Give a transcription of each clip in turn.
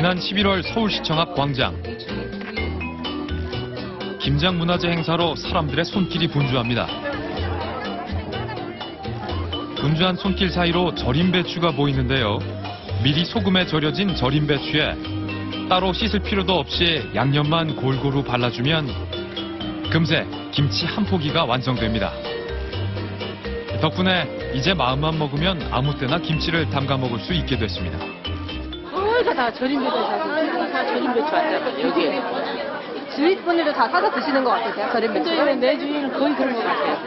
지난 11월 서울시청 앞 광장. 김장 문화제 행사로 사람들의 손길이 분주합니다. 분주한 손길 사이로 절임 배추가 보이는데요. 미리 소금에 절여진 절임 배추에 따로 씻을 필요도 없이 양념만 골고루 발라주면 금세 김치 한 포기가 완성됩니다. 덕분에 이제 마음만 먹으면 아무 때나 김치를 담가 먹을 수 있게 됐습니다. 다 절임 배추 다 절임 배추 왔잖아요. 여기에 주위 분들도 다 사서 드시는 것 같아요. 절임 배추. 내 주위는 거의 그런 것 같아요.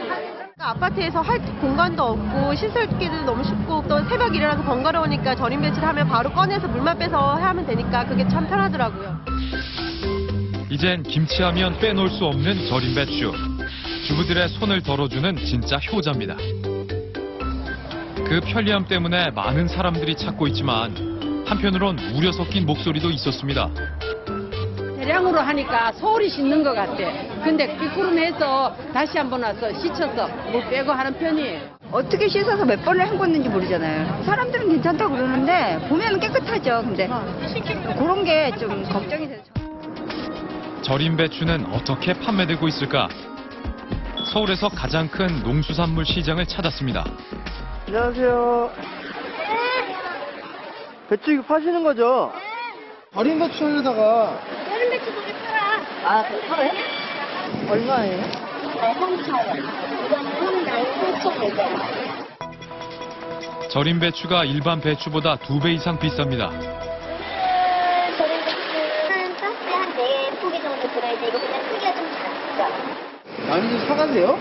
아파트에서 할 공간도 없고 씻을기도 너무 쉽고 또 새벽 일어나서 번거로우니까 절임 배추를 하면 바로 꺼내서 물만 빼서 하면 되니까 그게 참 편하더라고요. 이젠 김치하면 빼놓을 수 없는 절임 배추. 주부들의 손을 덜어주는 진짜 효자입니다. 그 편리함 때문에 많은 사람들이 찾고 있지만 한편으론 우려 섞인 목소리도 있었습니다. 대량으로 하니까 소홀히 씻는 것 같아. 근데 삐꾸름해서 다시 한번 와서 씻어서 물 빼고 하는 편이에요. 어떻게 씻어서 몇 번을 헹궜는지 모르잖아요. 사람들은 괜찮다고 그러는데 보면 깨끗하죠. 근데 그런 게 좀 걱정이 돼서. 절임 배추는 어떻게 판매되고 있을까? 서울에서 가장 큰 농수산물 시장을 찾았습니다. 안녕하세요. 배추 이거 파시는 거죠? 절임 배추에다가 절임 배추 두개 팔아. 아, 팔아요? 얼마예요? 3,000원. 이거는 9,100원. 절임 배추가 일반 배추보다 2배 이상 비쌉니다. 절임 배추는 박스에 한 4포기 정도 들어있는데 이거 그냥 크기가 좀 작죠? 많이들 사가세요?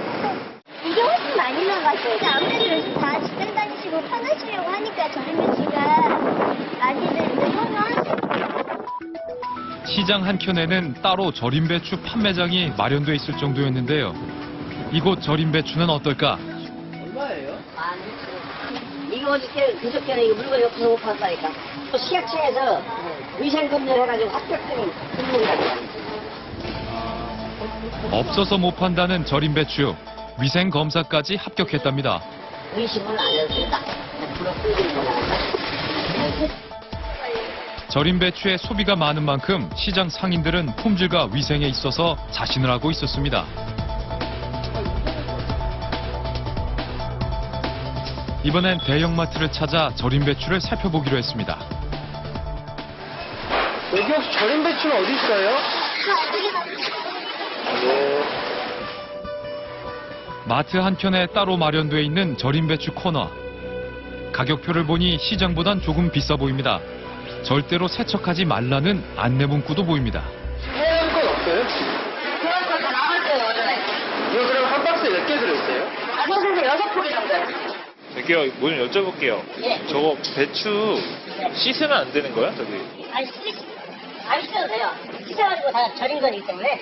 이게 훨씬 많이 나가죠. 아무래도 요즘 다 직장 다니시고 편하시려고 하니까 절임 배추가 많이들 이제 선호하시고. 시장 한켠에는 따로 절임 배추 판매장이 마련돼 있을 정도였는데요. 이곳 절임 배추는 어떨까? 얼마예요? 이거 어저께 그저께는 이거 물건이 없어서 못 판다니까. 또 시약청에서 위생검열 해가지고 합격증이 등록이라고. 없어서 못 판다는 절임 배추. 위생 검사까지 합격했답니다. 의심을 안 해도 된다. 절임 배추의 소비가 많은 만큼 시장 상인들은 품질과 위생에 있어서 자신을 하고 있었습니다. 이번엔 대형마트를 찾아 절임 배추를 살펴보기로 했습니다. 여기 혹시 절임 배추는 어디 있어요? 네. 마트 한켠에 따로 마련돼 있는 절임 배추 코너. 가격표를 보니 시장보단 조금 비싸 보입니다. 절대로 세척하지 말라는 안내 문구도 보입니다. 하얀 건 없어요? 그런 거다 나왔어요, 오전에. 이거 그럼 한 박스에 몇 개 들어있어요? 아, 선생님 6포기 정도요. 저기요, 뭐 좀 여쭤볼게요. 예. 저거 배추 씻으면 안 되는 거야, 저기? 아니, 안 씻어도 돼요. 씻어가지고 다 절인 거기 때문에.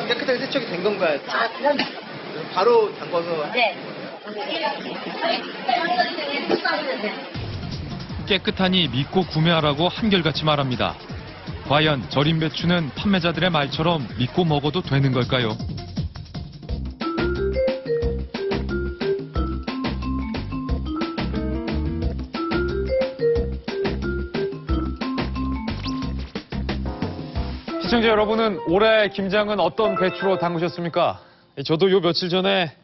깨끗하게 세척이 된 건가요? 아, 그럼. 바로 담궈서. 네. 깨끗하니 믿고 구매하라고 한결같이 말합니다. 과연 절임 배추는 판매자들의 말처럼 믿고 먹어도 되는 걸까요? 시청자 여러분은 올해 김장은 어떤 배추로 담그셨습니까? 저도 요 며칠 전에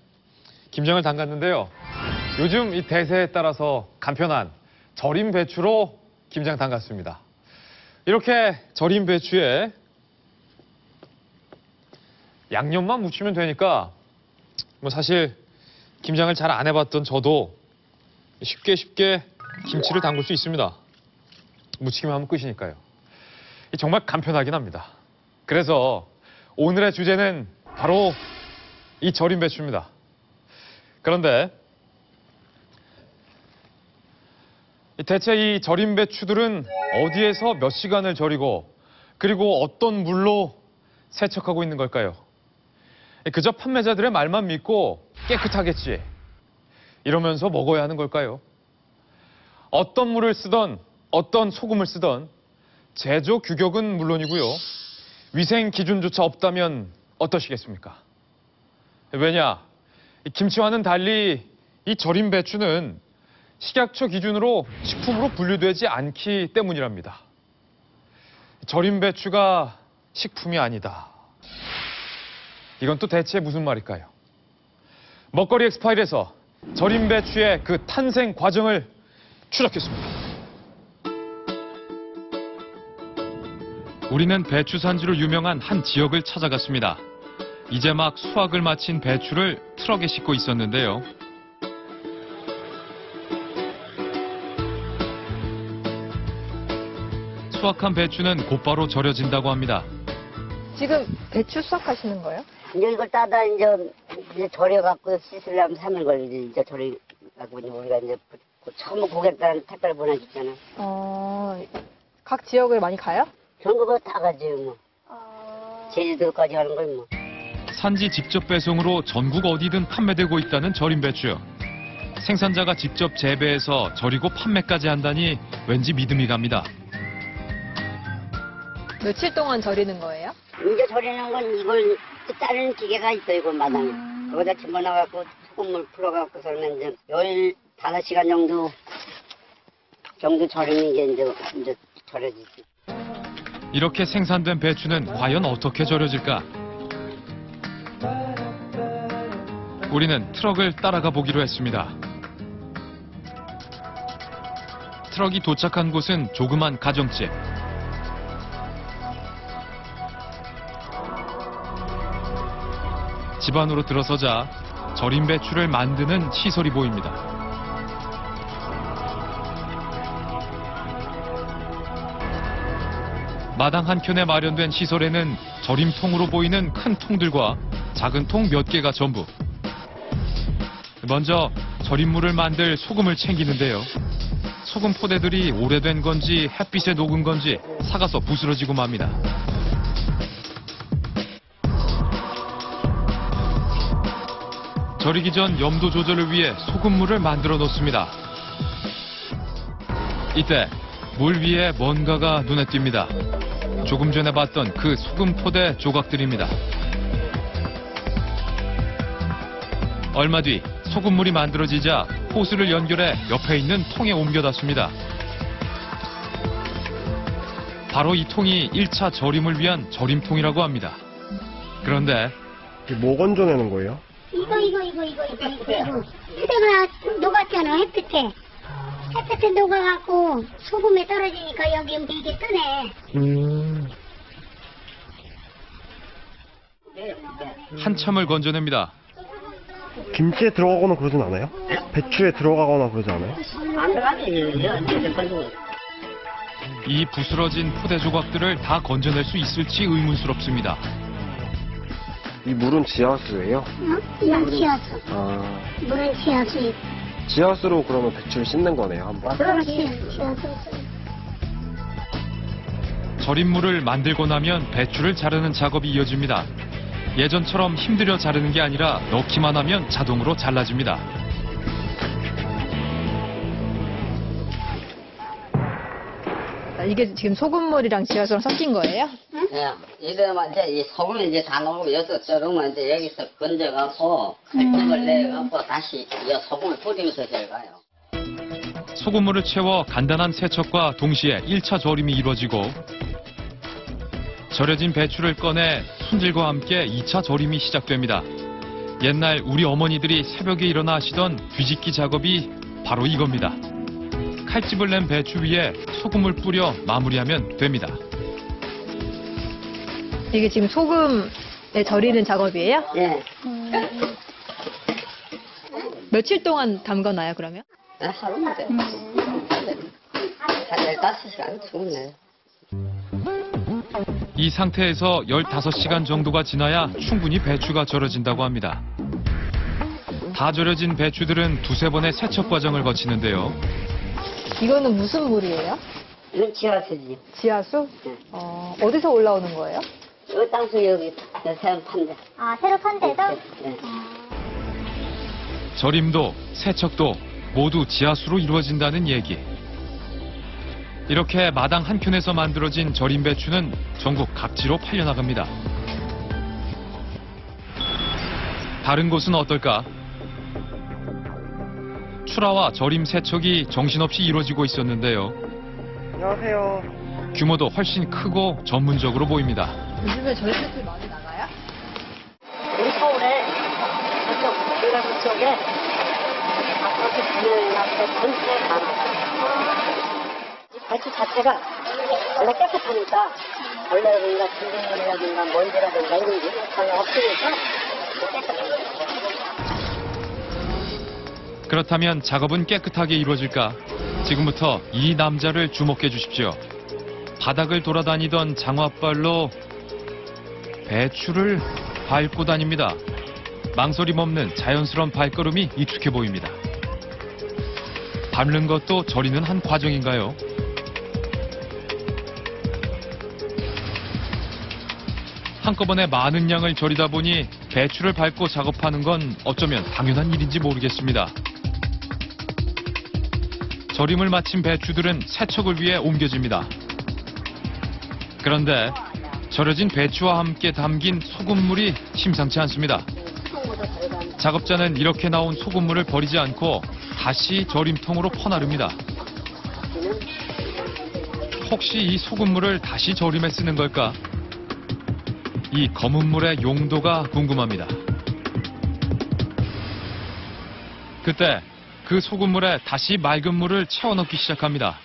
김장을 담갔는데요. 요즘 이 대세에 따라서 간편한 절임 배추로 김장 담갔습니다. 이렇게 절임 배추에 양념만 묻히면 되니까 뭐 사실 김장을 잘 안 해봤던 저도 쉽게 김치를 담글 수 있습니다. 묻히기만 하면 끝이니까요. 정말 간편하긴 합니다. 그래서 오늘의 주제는 바로 이 절임 배추입니다. 그런데 대체 이 절임 배추들은 어디에서 몇 시간을 절이고 그리고 어떤 물로 세척하고 있는 걸까요? 그저 판매자들의 말만 믿고 깨끗하겠지 이러면서 먹어야 하는 걸까요? 어떤 물을 쓰던 어떤 소금을 쓰던 제조 규격은 물론이고요. 위생 기준조차 없다면 어떠시겠습니까? 왜냐? 김치와는 달리 이 절임 배추는 식약처 기준으로 식품으로 분류되지 않기 때문이랍니다. 절임 배추가 식품이 아니다. 이건 또 대체 무슨 말일까요? 먹거리 엑스파일에서 절임 배추의 그 탄생 과정을 추적했습니다. 우리는 배추 산지로 유명한 한 지역을 찾아갔습니다. 이제 막 수확을 마친 배추를 트럭에 싣고 있었는데요. 수확한 배추는 곧바로 절여진다고 합니다. 지금 배추 수확하시는 거예요? 이제 이걸 따다 이제 절여갖고 씻으려면 3일 걸리지. 이제 절여갖고 이제 우리가 이제 처음 고객들한테 택배를 보내줬잖아. 각 지역을 많이 가요? 전국을 다 가지 뭐. 제주도까지 하는 걸 뭐. 산지 직접 배송으로 전국 어디든 판매되고 있다는 절임 배추. 생산자가 직접 재배해서 절이고 판매까지 한다니 왠지 믿음이 갑니다. 며칠 동안 절이는 거예요? 이제 절이는 건 이걸 자르는 기계가 있어, 이거 마당에. 거기다 집어넣어갖고 소금물 풀어갖고 썰면 이제 15시간 정도 절이는 게 이제 절여지지. 이렇게 생산된 배추는 과연 어떻게 절여질까? 우리는 트럭을 따라가 보기로 했습니다. 트럭이 도착한 곳은 조그만 가정집. 집 안으로 들어서자 절임 배추를 만드는 시설이 보입니다. 마당 한켠에 마련된 시설에는 절임통으로 보이는 큰 통들과 작은 통 몇 개가 전부. 먼저 절임물을 만들 소금을 챙기는데요. 소금 포대들이 오래된 건지 햇빛에 녹은 건지 삭아서 부스러지고 맙니다. 절이기 전 염도 조절을 위해 소금물을 만들어 놓습니다. 이때 물 위에 뭔가가 눈에 띕니다. 조금 전에 봤던 그 소금 포대 조각들입니다. 얼마 뒤 소금물이 만들어지자 호스를 연결해 옆에 있는 통에 옮겨놨습니다. 바로 이 통이 1차 절임을 위한 절임통이라고 합니다. 그런데 뭐 건져내는 거예요? 이거. 그때가 녹았잖아, 햇빛에. 햇빛에 녹아갖고 소금에 떨어지니까 여기 이게 뜨네. 한참을 건져냅니다. 김치에 들어가거나 그러진 않아요? 배추에 들어가거나 그러지 않아요? 안 들어가지. 이 부스러진 포대 조각들을 다 건져낼 수 있을지 의문스럽습니다. 이 물은 지하수예요? 이건 지하수. 물은 지하수. 지하수로 그러면 배추를 씻는 거네요, 한번. 그렇지, 지하수. 절임물을 만들고 나면 배추를 자르는 작업이 이어집니다. 예전처럼 힘들여 자르는 게 아니라 넣기만 하면 자동으로 잘라집니다. 이게 지금 소금물이랑 지하수랑 섞인 거예요? 예, 이러면 이제 이 소금을 이제 다 넣고 여기서 절으면 이제 여기서 건져갖고 칼집을 내갖고 다시 이 소금을 뿌리면서 절가요. 소금물을 채워 간단한 세척과 동시에 1차 절임이 이루어지고 절여진 배추를 꺼내 손질과 함께 2차 절임이 시작됩니다. 옛날 우리 어머니들이 새벽에 일어나 하시던 뒤집기 작업이 바로 이겁니다. 칼집을 낸 배추 위에 소금을 뿌려 마무리하면 됩니다. 이게 지금 소금에 절이는 작업이에요? 예. 며칠 동안 담가놔요, 그러면? 하루만 돼. 한 15시간 죽었네. 이 상태에서 15시간 정도가 지나야 충분히 배추가 절여진다고 합니다. 다 절여진 배추들은 두세 번의 세척 과정을 거치는데요. 이거는 무슨 물이에요? 이건 지하수지. 지하수? 네. 어디서 올라오는 거예요? 이 땅수 여기 새로 판대. 아, 새로 판 데서? 네. 절임도 세척도 모두 지하수로 이루어진다는 얘기. 이렇게 마당 한켠에서 만들어진 절임 배추는 전국 각지로 팔려나갑니다. 다른 곳은 어떨까? 출하와 절임 세척이 정신없이 이루어지고 있었는데요. 안녕하세요. 규모도 훨씬 크고 전문적으로 보입니다. 요즘에 저희 배출 많이 나가요? 우리 서울에 저쪽 대가구 쪽에 아파트 분양할 전체 많아요. 이 배추 자체가 원래 깨끗하니까 벌레라든가 진딧물이라든가 먼지라든가 이런 게 전혀 없으니까 깨끗해요. 그렇다면 작업은 깨끗하게 이루어질까? 지금부터 이 남자를 주목해 주십시오. 바닥을 돌아다니던 장화발로 배추를 밟고 다닙니다. 망설임 없는 자연스러운 발걸음이 익숙해 보입니다. 밟는 것도 절이는 한 과정인가요? 한꺼번에 많은 양을 절이다 보니 배추를 밟고 작업하는 건 어쩌면 당연한 일인지 모르겠습니다. 절임을 마친 배추들은 세척을 위해 옮겨집니다. 그런데 절여진 배추와 함께 담긴 소금물이 심상치 않습니다. 작업자는 이렇게 나온 소금물을 버리지 않고 다시 절임통으로 퍼나릅니다. 혹시 이 소금물을 다시 절임에 쓰는 걸까? 이 검은 물의 용도가 궁금합니다. 그때 그 소금물에 다시 맑은 물을 채워 넣기 시작합니다.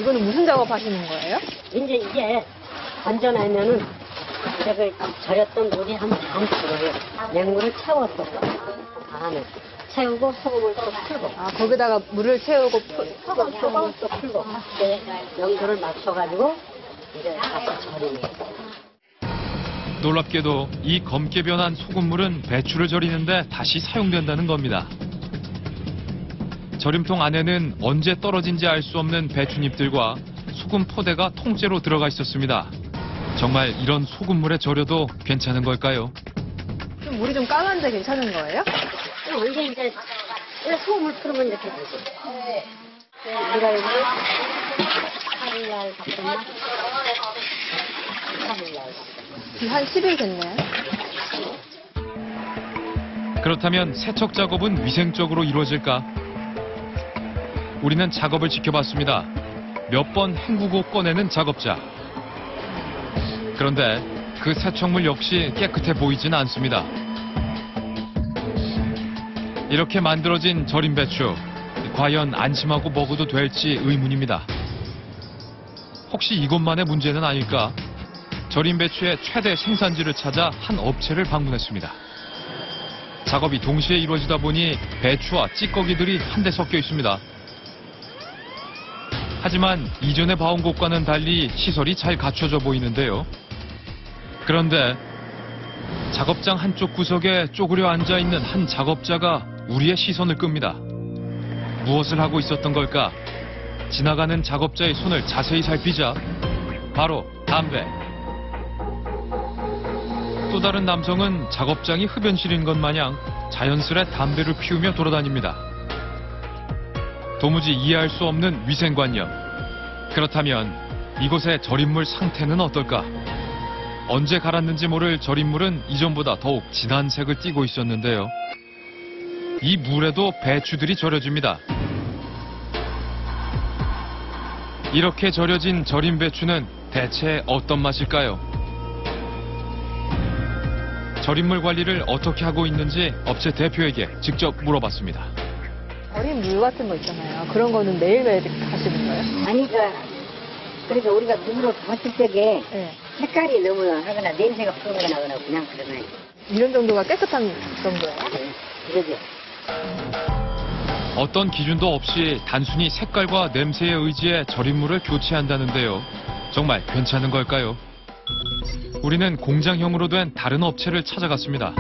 이거는 무슨 작업하시는 거예요? 이제 이게 건져내면은 이제 그 절였던 물이 한 반 들어요. 맹물을 채웠어. 안에 채우고 소금을 또 풀고. 아, 거기다가 물을 채우고 소금을 또 풀고. 이제 영도를 맞춰가지고 이제 다시 절이네요. 놀랍게도 이 검게 변한 소금물은 배추를 절이는데 다시 사용된다는 겁니다. 절임통 안에는 언제 떨어진지 알 수 없는 배춧잎들과 소금 포대가 통째로 들어가 있었습니다. 정말 이런 소금물에 절여도 괜찮은 걸까요? 좀 물이 좀 까만데 괜찮은 거예요? 이게 소금을 풀으면 이렇게 되죠. 우리가 이제 8일날 갔었나? 3일날. 한 10일 됐네요. 그렇다면 세척 작업은 위생적으로 이루어질까? 우리는 작업을 지켜봤습니다. 몇 번 헹구고 꺼내는 작업자. 그런데 그 세척물 역시 깨끗해 보이진 않습니다. 이렇게 만들어진 절임 배추, 과연 안심하고 먹어도 될지 의문입니다. 혹시 이것만의 문제는 아닐까? 절임 배추의 최대 생산지를 찾아 한 업체를 방문했습니다. 작업이 동시에 이루어지다 보니 배추와 찌꺼기들이 한데 섞여 있습니다. 하지만 이전에 봐온 곳과는 달리 시설이 잘 갖춰져 보이는데요. 그런데 작업장 한쪽 구석에 쪼그려 앉아있는 한 작업자가 우리의 시선을 끕니다. 무엇을 하고 있었던 걸까? 지나가는 작업자의 손을 자세히 살피자 바로 담배. 또 다른 남성은 작업장이 흡연실인 것 마냥 자연스레 담배를 피우며 돌아다닙니다. 도무지 이해할 수 없는 위생관념. 그렇다면 이곳의 절임물 상태는 어떨까? 언제 갈았는지 모를 절임물은 이전보다 더욱 진한 색을 띠고 있었는데요. 이 물에도 배추들이 절여집니다. 이렇게 절여진 절임 배추는 대체 어떤 맛일까요? 절임물 관리를 어떻게 하고 있는지 업체 대표에게 직접 물어봤습니다. 절임 물 같은 거 있잖아요. 그런 거는 매일매일 하시는 거예요? 아니, 그러니까 우리가 눈으로 봤을 적에 네. 색깔이 너무 하거나 냄새가 풍부가 나거나 그냥 그러네. 이런 정도가 깨끗한 정도예요? 그러지. 어떤 기준도 없이 단순히 색깔과 냄새에 의지해 절임물을 교체한다는데요. 정말 괜찮은 걸까요? 우리는 공장형으로 된 다른 업체를 찾아갔습니다.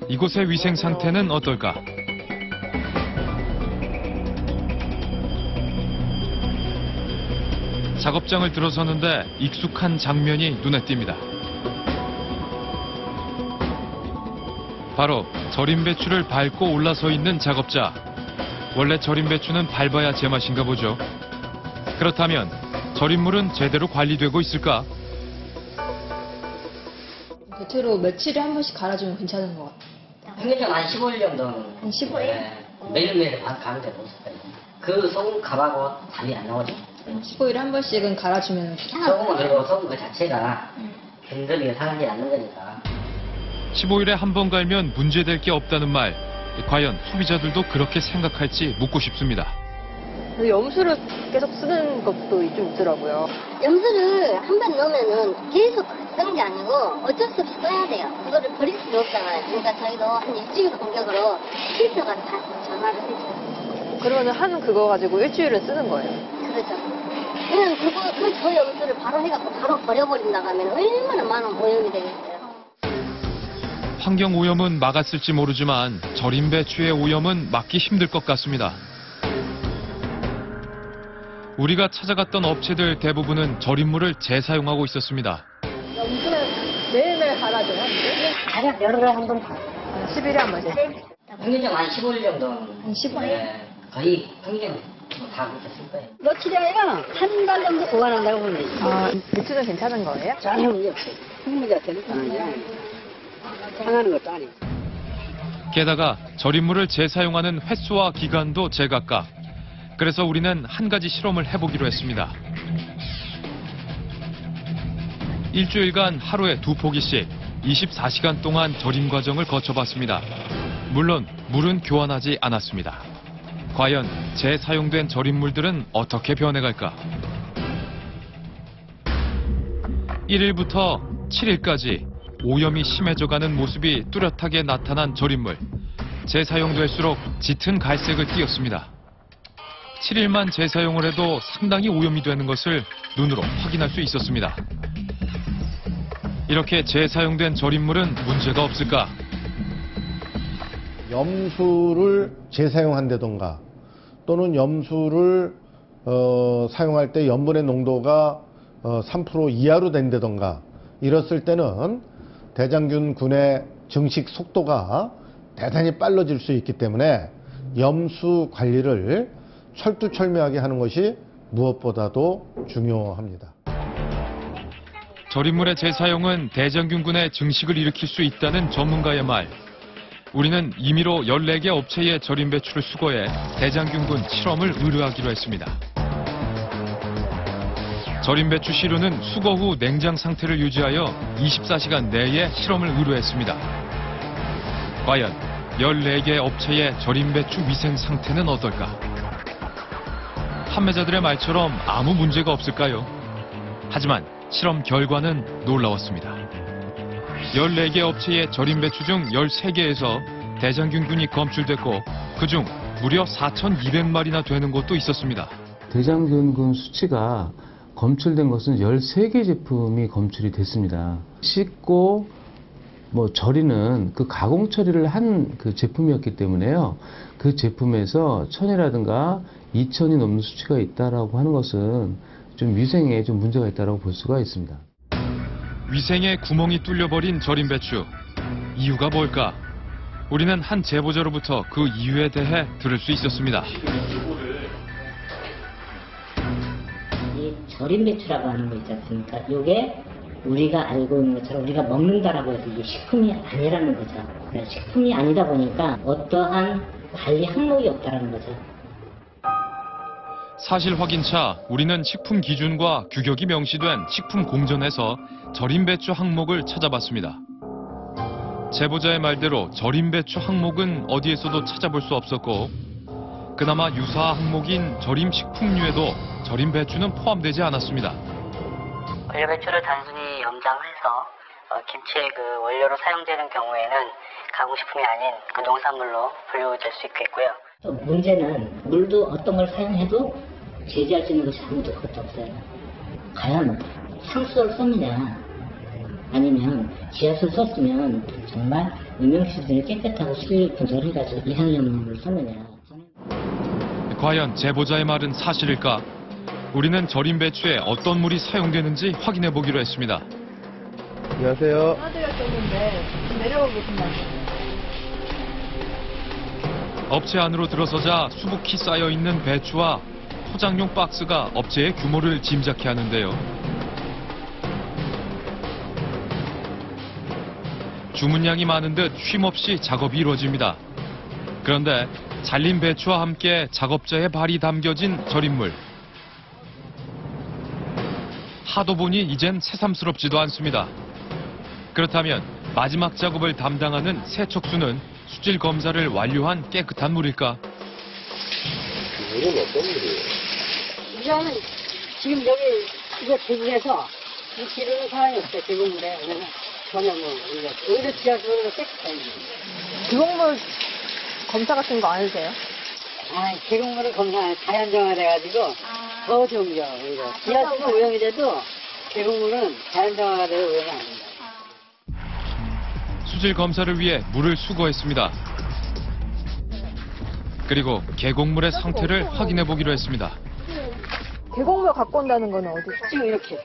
이곳의 위생 상태는 어떨까? 작업장을 들어서는데 익숙한 장면이 눈에 띕니다. 바로 절임 배추를 밟고 올라서 있는 작업자. 원래 절임 배추는 밟아야 제맛인가 보죠. 그렇다면 절임물은 제대로 관리되고 있을까? 대체로 며칠에 한 번씩 갈아주면 괜찮은 것 같아요. 평균적으로 한 15일 정도. 한 15일? 매일매일 가는데 못 써요. 그 소금 값하고 답이 안 나오죠. 15일에 한 번씩은 갈아주면 소금은 그리고 소금 그 자체가 건더기가 상하지 않는 거니까. 15일에 한 번 갈면 문제될 게 없다는 말. 과연 소비자들도 그렇게 생각할지 묻고 싶습니다. 염수를 계속 쓰는 것도 좀 있더라고요. 염수를 한 번 넣으면은 계속 쓰는 게 아니고 어쩔 수 없이 써야 돼요. 그거를 버릴 수가 없잖아요. 그러니까 저희도 한 일주일 간격으로 필터가 다 전화를 해줘요. 그러면 한 그거 가지고 일주일은 쓰는 거예요. 그렇죠. 그냥 저 염수를 바로 해갖고 바로 버려버린다고 하면 얼마나 많은 오염이 되겠어요. 환경 오염은 막았을지 모르지만 절임 배추의 오염은 막기 힘들 것 같습니다. 우리가 찾아갔던 업체들 대부분은 절임물을 재사용하고 있었습니다. 염수는 매일매일 갈아줘요? 가장 열흘에 한 번 다. 10일에 한 번씩? 평균적으로 한 15일 정도. 한 15일? 네, 거의 평균 다 그렇게 쓸 거예요. 며칠이에요? 한 달 정도 보관한다고 보면 돼요. 아, 배추는 괜찮은 거예요? 전혀 문제 없어요. 풍미가 되니까 상하는 것도 아니고. 게다가 절임물을 재사용하는 횟수와 기간도 제각각. 그래서 우리는 한 가지 실험을 해보기로 했습니다. 일주일간 하루에 2포기씩 24시간 동안 절임 과정을 거쳐봤습니다. 물론 물은 교환하지 않았습니다. 과연 재사용된 절임물들은 어떻게 변해갈까? 1일부터 7일까지 오염이 심해져가는 모습이 뚜렷하게 나타난 절임물. 재사용될수록 짙은 갈색을 띠었습니다. 7일만 재사용을 해도 상당히 오염이 되는 것을 눈으로 확인할 수 있었습니다. 이렇게 재사용된 절임물은 문제가 없을까? 염수를 재사용한다던가 또는 염수를 사용할 때 염분의 농도가 3% 이하로 된다던가 이랬을 때는 대장균군의 증식 속도가 대단히 빨라질 수 있기 때문에 염수 관리를 철두철미하게 하는 것이 무엇보다도 중요합니다. 절임물의 재사용은 대장균군의 증식을 일으킬 수 있다는 전문가의 말. 우리는 임의로 14개 업체의 절임 배추를 수거해 대장균군 실험을 의뢰하기로 했습니다. 절임 배추 시루는 수거 후 냉장 상태를 유지하여 24시간 내에 실험을 의뢰했습니다. 과연 14개 업체의 절임 배추 위생 상태는 어떨까? 판매자들의 말처럼 아무 문제가 없을까요? 하지만 실험 결과는 놀라웠습니다. 14개 업체의 절임 배추 중 13개에서 대장균군이 검출됐고 그중 무려 4,200마리나 되는 곳도 있었습니다. 대장균군 수치가 검출된 것은 13개 제품이 검출이 됐습니다. 씻고 절이는 그 가공 처리를 한 그 제품이었기 때문에요. 그 제품에서 1000이라든가 2000이 넘는 수치가 있다라고 하는 것은 좀 위생에 좀 문제가 있다라고 볼 수가 있습니다. 위생에 구멍이 뚫려버린 절임 배추. 이유가 뭘까? 우리는 한 제보자로부터 그 이유에 대해 들을 수 있었습니다. 이 절임 배추라고 하는 거 있지 않습니까? 이게 우리가 알고 있는 것처럼 우리가 먹는다라고 해서 이게 식품이 아니라는 거죠. 식품이 아니다 보니까 어떠한 관리 항목이 없다라는 거죠. 사실 확인차 우리는 식품 기준과 규격이 명시된 식품 공전에서 절임 배추 항목을 찾아봤습니다. 제보자의 말대로 절임 배추 항목은 어디에서도 찾아볼 수 없었고 그나마 유사 항목인 절임 식품류에도 절임 배추는 포함되지 않았습니다. 원료 배추를 단순히 염장해서 김치의 그 원료로 사용되는 경우에는 가공식품이 아닌 그 농산물로 분류될 수 있겠고요. 또 문제는 물도 어떤 걸 사용해도 제재할 수 있는 것이 아무도 그것도 없어요. 과연 상수를 썼느냐 아니면 지하수를 썼으면 정말 음용시설이 깨끗하고 수질 조절해가지고 이상염물을 썼느냐. 과연 제보자의 말은 사실일까? 우리는 절임 배추에 어떤 물이 사용되는지 확인해 보기로 했습니다. 안녕하세요. 전화드렸었는데 내려오고 계신다고. 업체 안으로 들어서자 수북히 쌓여있는 배추와 포장용 박스가 업체의 규모를 짐작케 하는데요. 주문량이 많은 듯 쉼없이 작업이 이루어집니다. 그런데 잘린 배추와 함께 작업자의 발이 담겨진 절임물. 하도 보니 이젠 새삼스럽지도 않습니다. 그렇다면 마지막 작업을 담당하는 세척수는 수질 검사를 완료한 깨끗한 물일까? 물은 어떤 물이에요? 이거는 지금 여기 이거 대구에서 이 기름은 사람이 없어요. 계곡물에. 그래서 전혀 뭐 오히려 지하수로 깨끗해요. 계곡물 검사 같은 거 안 해도 돼요? 아, 계곡물은 검사 자연정화돼가지고 더 좋은 겨. 오히려 지하수는 오염이 돼도 계곡물은 자연정화가 돼서 오염이 안 된다. 수질 검사를 위해 물을 수거했습니다. 그리고 계곡물의 상태를 확인해 보기로 했습니다. 계곡물 갖고 온다는 거는 어디? 지금 이렇게.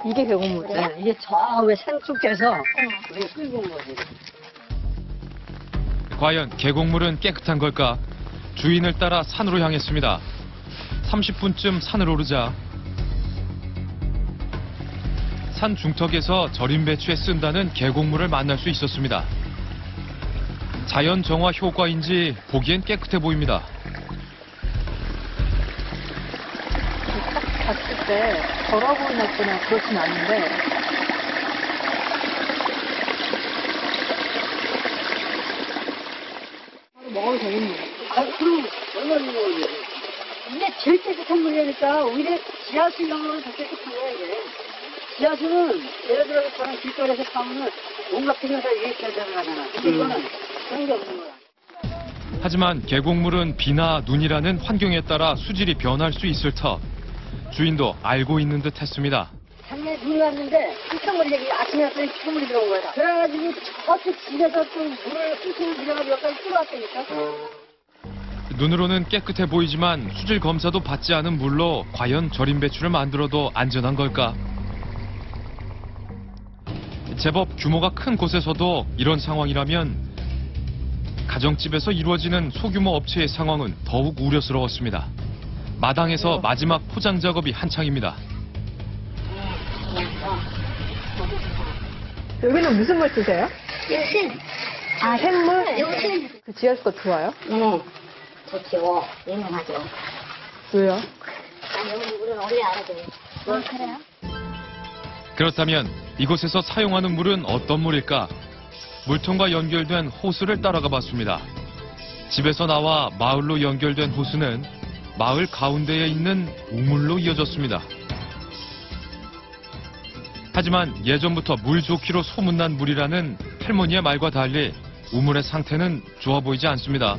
이게 계곡물이에요? 네, 이게 저 왜 산속에서 우리 끌고 온 거지. 과연 계곡물은 깨끗한 걸까? 주인을 따라 산으로 향했습니다. 30분쯤 산을 오르자 산 중턱에서 절임 배추에 쓴다는 계곡물을 만날 수 있었습니다. 자연 정화 효과인지 보기엔 깨끗해 보입니다. 딱 봤을 때 더러 보이거나 그렇진 않은데 바로 먹어도 되겠네요. 아, 그럼 얼마나 먹어야 돼? 이게 제일 깨끗한 물이니까 오히려 지하수용으로 더 깨끗한 거야, 이게. 지하수는 예를 들어 저런 길거리에서 파면은 온갖 필요가 유입해서 들어가잖아. 근데 이거는 그런 게 없는 거야. 하지만 계곡물은 비나 눈이라는 환경에 따라 수질이 변할 수 있을 터 주인도 알고 있는 듯 했습니다. 작년에 눈이 왔는데 시커물이 여기 아침에 왔더니 시커물이 들어온 거야. 그래가지고 저쪽 집에서 또 물을 꽁꽁 들여가지고 여기까지 끌어왔다니까. 눈으로는 깨끗해 보이지만 수질 검사도 받지 않은 물로 과연 절임 배추를 만들어도 안전한 걸까? 제법 규모가 큰 곳에서도 이런 상황이라면 가정집에서 이루어지는 소규모 업체의 상황은 더욱 우려스러웠습니다. 마당에서 마지막 포장 작업이 한창입니다. 여기는 무슨 물 쓰세요? 요새 아, 샘물? 요새 그 지하수가 좋아요? 네, 좋죠. 유명하죠. 왜요? 아니, 여기 물은 원래 알아도 그래요? 그렇다면 이곳에서 사용하는 물은 어떤 물일까? 물통과 연결된 호스를 따라가 봤습니다. 집에서 나와 마을로 연결된 호스는 마을 가운데에 있는 우물로 이어졌습니다. 하지만 예전부터 물 좋기로 소문난 물이라는 할머니의 말과 달리 우물의 상태는 좋아 보이지 않습니다.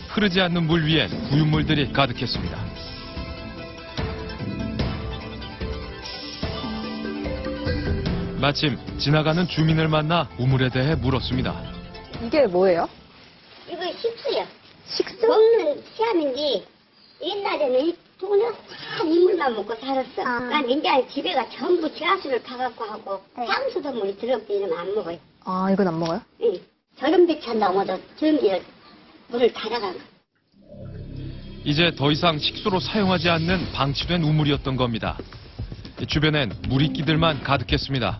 흐르지 않는 물 위엔 부유물들이 가득했습니다. 마침 지나가는 주민을 만나 우물에 대해 물었습니다. 이게 뭐예요? 이거 식수요. 식수? 먹는 시암인데 옛날에는 이 돈을 다 이물만 먹고 살았어. 난 이제 집에가 전부 지하수를 타갖고 하고 향수도 물이 들어있고 이러면 안 먹어요. 아, 이건 안 먹어요? 응. 저런 배차 넘어도 전기를 물을 달아간 거. 이제 더 이상 식수로 사용하지 않는 방치된 우물이었던 겁니다. 주변엔 물이끼들만 가득했습니다.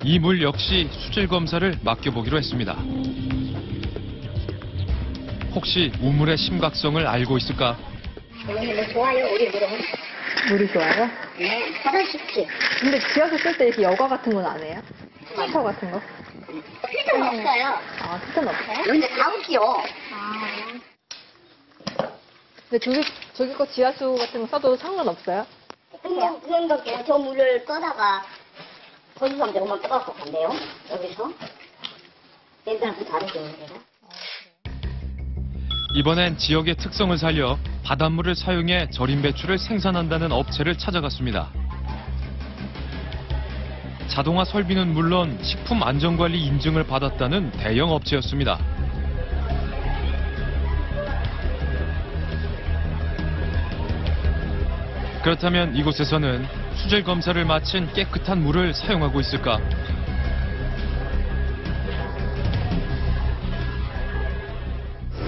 이 물 역시 수질 검사를 맡겨보기로 했습니다. 혹시 우물의 심각성을 알고 있을까? 우리 좋아요, 우리 물은. 물이 좋아요? 네, 살아있지. 근데 지하수 쓸 때 이렇게 여과 같은 건 안 해요? 필터 같은 거? 필터는 없어요. 아, 필터는 없어요? 근데 다 웃겨. 근데 저기 거 지하수 같은 거 써도 상관없어요? 그런 거게 저 물을 떠다가 거기서 조금만 떠갖고 간대요. 여기서. 옛날부터 다르게 물이라. 이번엔 지역의 특성을 살려 바닷물을 사용해 절임 배추를 생산한다는 업체를 찾아갔습니다. 자동화 설비는 물론 식품 안전관리 인증을 받았다는 대형 업체였습니다. 그렇다면 이곳에서는 수질 검사를 마친 깨끗한 물을 사용하고 있을까?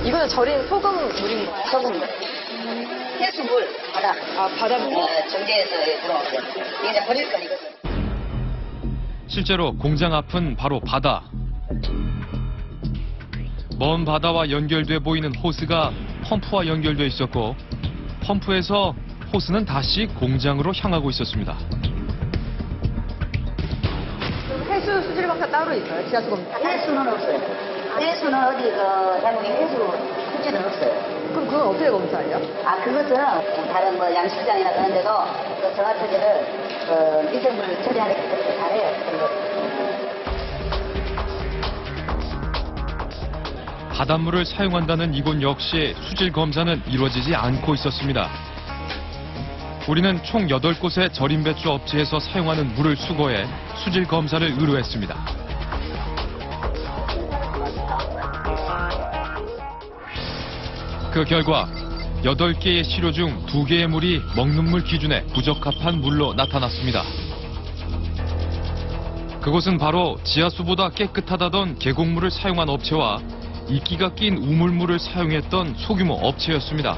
이거는 절인 소금 물인 거예요? 소금물. 해수물, 바다. 아, 바닷물? 정제해서 들어오고. 이제 버릴 건 이거죠. 실제로 공장 앞은 바로 바다. 먼 바다와 연결돼 보이는 호스가 펌프와 연결돼 있었고 펌프에서 호스는 다시 공장으로 향하고 있었습니다. 해수 수질 검사 따로 있어요? 지하수 검사? 해수는 없어요. 해수는 어디 해무기 해수 수치는 없어요. 그럼 그건 어떻게 검사해요? 그것은 다른 양식장이나 그런 데도 그 정화 처리를 미생물 처리하는 게 잘해요. 바닷물을 사용한다는 이곳 역시 수질 검사는 이루어지지 않고 있었습니다. 우리는 총 8곳의 절임 배추 업체에서 사용하는 물을 수거해 수질 검사를 의뢰했습니다. 그 결과 8개의 시료 중 2개의 물이 먹는 물 기준에 부적합한 물로 나타났습니다. 그곳은 바로 지하수보다 깨끗하다던 계곡물을 사용한 업체와 이끼가 낀 우물물을 사용했던 소규모 업체였습니다.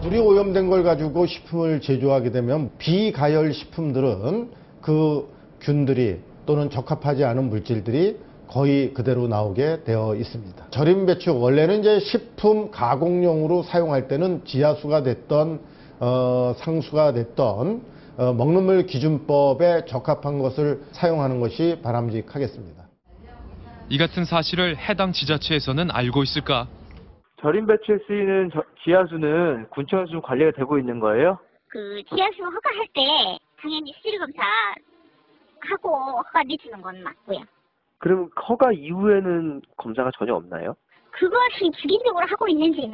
물이 오염된 걸 가지고 식품을 제조하게 되면 비가열 식품들은 그 균들이 또는 적합하지 않은 물질들이 거의 그대로 나오게 되어 있습니다. 절임 배추 원래는 이제 식품 가공용으로 사용할 때는 지하수가 됐던 상수가 됐던 먹는 물 기준법에 적합한 것을 사용하는 것이 바람직하겠습니다. 이 같은 사실을 해당 지자체에서는 알고 있을까? 절임 배추에 쓰이는 지하수는 군청에서 좀 관리가 되고 있는 거예요? 그 지하수 허가할 때 당연히 수질 검사하고 허가 내주는 건 맞고요. 그럼 허가 이후에는 검사가 전혀 없나요? 그것이 주기적으로 하고 있는지는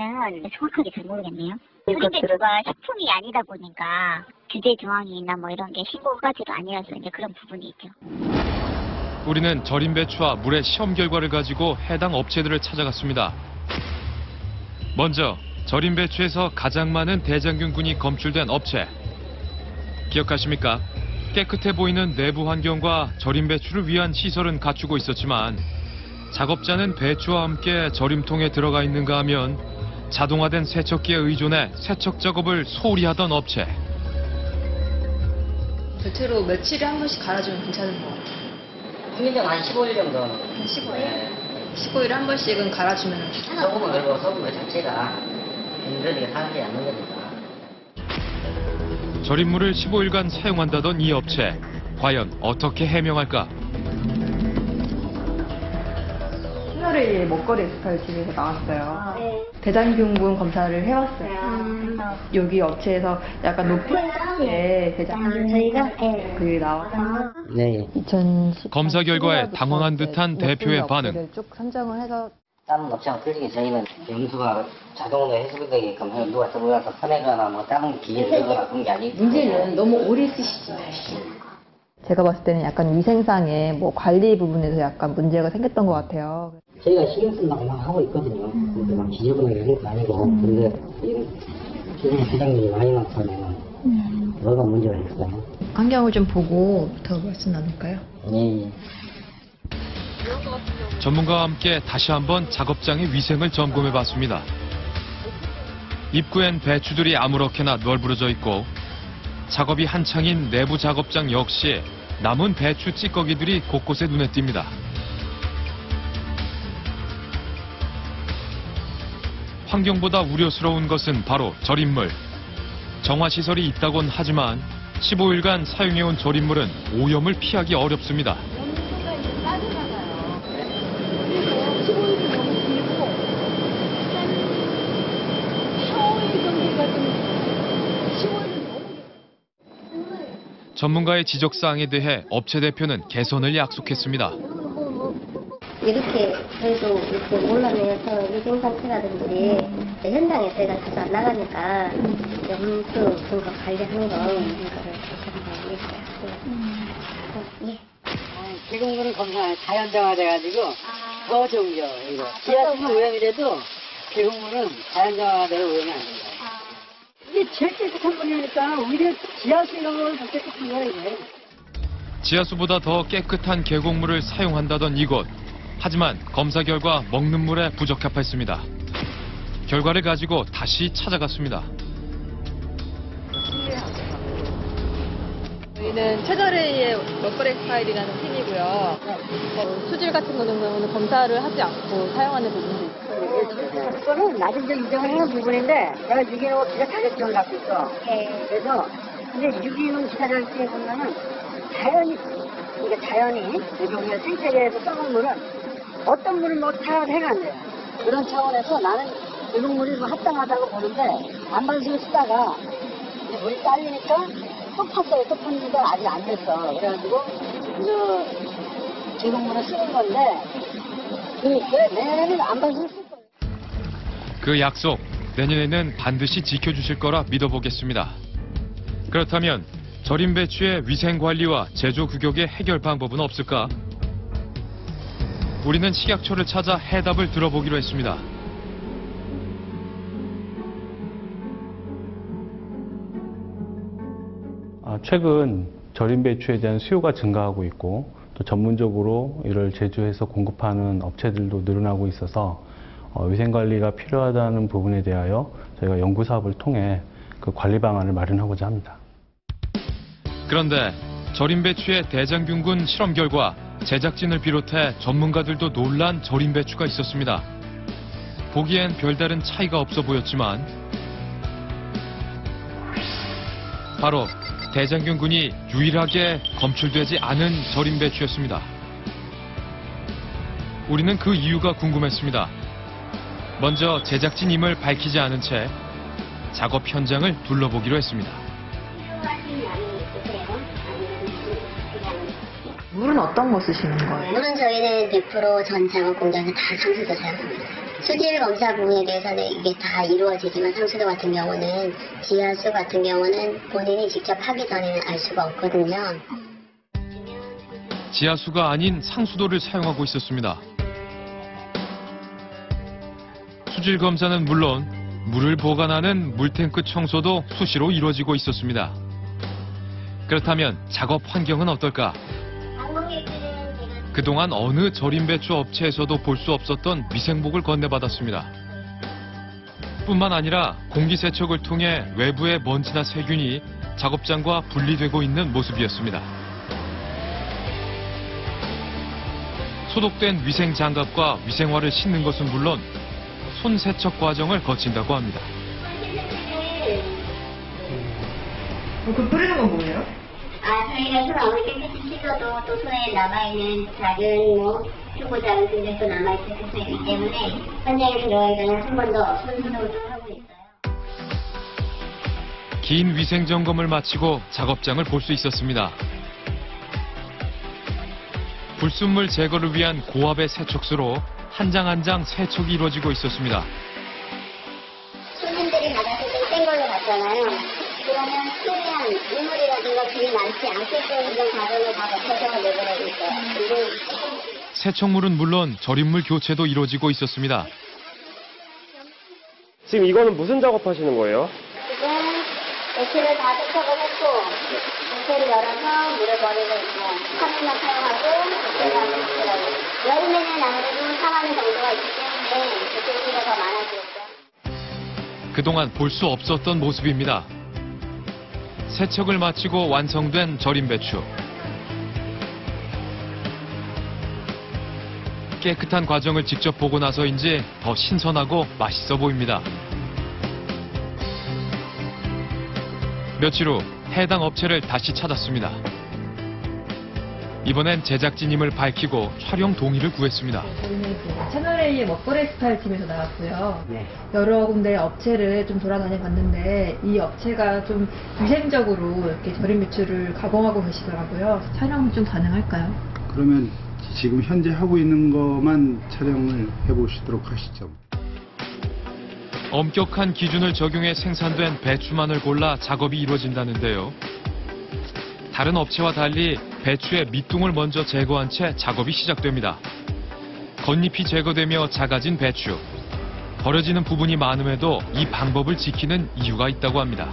정확하게 잘 모르겠네요. 절임 배추가 식품이 아니다 보니까 규제 조항이나 이런 게 신고 허가제도 아니라서 이제 그런 부분이 있죠. 우리는 절임 배추와 물의 시험 결과를 가지고 해당 업체들을 찾아갔습니다. 먼저 절임 배추에서 가장 많은 대장균군이 검출된 업체. 기억하십니까? 깨끗해 보이는 내부 환경과 절임 배추를 위한 시설은 갖추고 있었지만 작업자는 배추와 함께 절임통에 들어가 있는가 하면 자동화된 세척기에 의존해 세척 작업을 소홀히 하던 업체. 대체로 며칠에 한 번씩 갈아주면 괜찮은 것 같아요. 평균적 한 15일 정도. 15일? 15일에 한 번씩은 갈아주면 소금은 그리고 소금 자체가 균들이 상하지 않는 거니까. 절임물을 15일간 사용한다던 이 업체. 과연 어떻게 해명할까? 7월에 먹거리 엑스파일 TV에서 나왔어요. 대장균군 검사를 해봤어요. 여기 업체에서 약간 높은 대장균 저희가 그게 나와서 네. 검사 결과에 당황한 듯한 대표의 반응. 쭉 선정을 해서 다른 업체랑 틀리게 저희는 염수가 자동으로 해소되게끔 해서 누가 들어가서 퍼내거나 다른 기계를 들거나 그런 게 아니고. 문제는 너무 오래 쓰시잖아요. 제가 봤을 때는 약간 위생상의 관리 부분에서 약간 문제가 생겼던 것 같아요. 저희가 신경 쓴다고 막 하고 있거든요. 근데 막 지저분하게 하는 거 아니고. 근데 기존에 대장균이 많이 나타나면 뭐가 문제가 있을까요? 환경을 좀 보고 더 말씀 나눌까요? 네. 전문가와 함께 다시 한번 작업장의 위생을 점검해봤습니다. 입구엔 배추들이 아무렇게나 널브러져 있고 작업이 한창인 내부 작업장 역시 남은 배추 찌꺼기들이 곳곳에 눈에 띕니다. 환경보다 우려스러운 것은 바로 절임물. 정화시설이 있다곤 하지만 15일간 사용해온 절임물은 오염을 피하기 어렵습니다. 전문가의 지적사항에 대해 업체 대표는 개선을 약속했습니다. 이렇게 저희도 이렇게 올라내서 위생 상태라든지 현장에 저희가 자주 안 나가니까 염수 그거 관리하는 거 이거를 한번 얘기하고요. 계곡물은 검사 자연정화돼가지고 더 좋은겨 이거. 지하수는 오염이라도 계곡물은 자연정화돼서 오염이 안 된다. 이게 제일 깨끗한 물이니까 오히려 지하수 이런 거는 더 깨끗한 거야 이게. 지하수보다 더 깨끗한 계곡물을 사용한다던 이곳. 하지만 검사 결과 먹는 물에 부적합했습니다. 결과를 가지고 다시 찾아갔습니다. 저희는 저희는 채널A의 먹거리 스타일이라는 팀이고요. 수질 같은 거는 검사를 하지 않고 사용하는 부분도 있고. 그거는 나중에 이제 인정하는 부분인데 내가 유기농 기사 자격증을 갖고 있어. 그래서 근데 유기농 기사 자격증에 보면은 자연이 우리가 생태계에서 썩은 물은 어떤 물을 뭐 다 해가 안 돼요. 그런 차원에서 나는 유기농물이 뭐 합당하다고 보는데 안반수를 쓰다가 이제 물이 딸리니까 또 팠어요. 또 팠는데 아직 안 됐어. 그래가지고 이제 유기농물을 쓰는 건데 내년에는 안반수를 쓸 거예요. 그 약속, 내년에는 반드시 지켜주실 거라 믿어보겠습니다. 그렇다면 절임 배추의 위생 관리와 제조 규격의 해결 방법은 없을까? 우리는 식약처를 찾아 해답을 들어보기로 했습니다. 최근 절임 배추에 대한 수요가 증가하고 있고 또 전문적으로 이를 제조해서 공급하는 업체들도 늘어나고 있어서 위생관리가 필요하다는 부분에 대하여 저희가 연구사업을 통해 그 관리 방안을 마련하고자 합니다. 그런데 절임 배추의 대장균군 실험 결과 제작진을 비롯해 전문가들도 놀란 절임 배추가 있었습니다. 보기엔 별다른 차이가 없어 보였지만 바로 대장균군이 유일하게 검출되지 않은 절임 배추였습니다. 우리는 그 이유가 궁금했습니다. 먼저 제작진임을 밝히지 않은 채 작업 현장을 둘러보기로 했습니다. 물은 어떤 거 쓰시는 거예요? 물은 저희는 100% 전 작업 공장에서 다 상수도 사용합니다. 수질 검사 부분에 대해서는 이게 다 이루어지지만 상수도 같은 경우는 지하수 같은 경우는 본인이 직접 하기 전에는 알 수가 없거든요. 지하수가 아닌 상수도를 사용하고 있었습니다. 수질 검사는 물론 물을 보관하는 물탱크 청소도 수시로 이루어지고 있었습니다. 그렇다면 작업 환경은 어떨까? 그동안 어느 절임 배추 업체에서도 볼 수 없었던 위생복을 건네받았습니다. 뿐만 아니라 공기 세척을 통해 외부의 먼지나 세균이 작업장과 분리되고 있는 모습이었습니다. 소독된 위생 장갑과 위생화를 신는 것은 물론 손 세척 과정을 거친다고 합니다. 그 뿌리는 건 뭐예요? 저희가 손 아무리 깨끗이 씻어도 또 손에 남아있는 작은 휴고자른 등들도 남아있을 수 있기 때문에 현장에 들어가기 전에 한 번 더 손 소독을 하고 있어요. 긴 위생 점검을 마치고 작업장을 볼 수 있었습니다. 불순물 제거를 위한 고압의 세척수로 한 장 한 장 세척이 이루어지고 있었습니다. 손님들이 받았을 때 뗀 걸로 갔잖아요. 그러면 최대한 이물이라든가 균이 많지 않게끔 이런 과정을 다 거쳐서 내보내고 있어요. 세척물은 물론 절임물 교체도 이루어지고 있었습니다. 지금 이거는 무슨 작업하시는 거예요? 지금 배추를 다 세척을 했고 배추를 열어서 물을 버리고 있고 카메라 사용하고 배추를 있더라고요. 여름에는 아무래도 상하는 정도가 있기 때문에 배추가 더 많아지겠죠. 그동안 볼 수 없었던 모습입니다. 세척을 마치고 완성된 절임 배추. 깨끗한 과정을 직접 보고 나서인지 더 신선하고 맛있어 보입니다. 며칠 후 해당 업체를 다시 찾았습니다. 이번엔 제작진임을 밝히고 촬영 동의를 구했습니다. 저희는 채널A의 먹거리 스타일 팀에서 나왔고요. 네. 여러 군데 업체를 좀 돌아다녀 봤는데 이 업체가 좀 위생적으로 이렇게 절임 배추를 가공하고 계시더라고요. 촬영 좀 가능할까요? 그러면 지금 현재 하고 있는 것만 촬영을 해보시도록 하시죠. 엄격한 기준을 적용해 생산된 배추만을 골라 작업이 이루어진다는데요. 다른 업체와 달리 배추의 밑둥을 먼저 제거한 채 작업이 시작됩니다. 겉잎이 제거되며 작아진 배추. 버려지는 부분이 많음에도 이 방법을 지키는 이유가 있다고 합니다.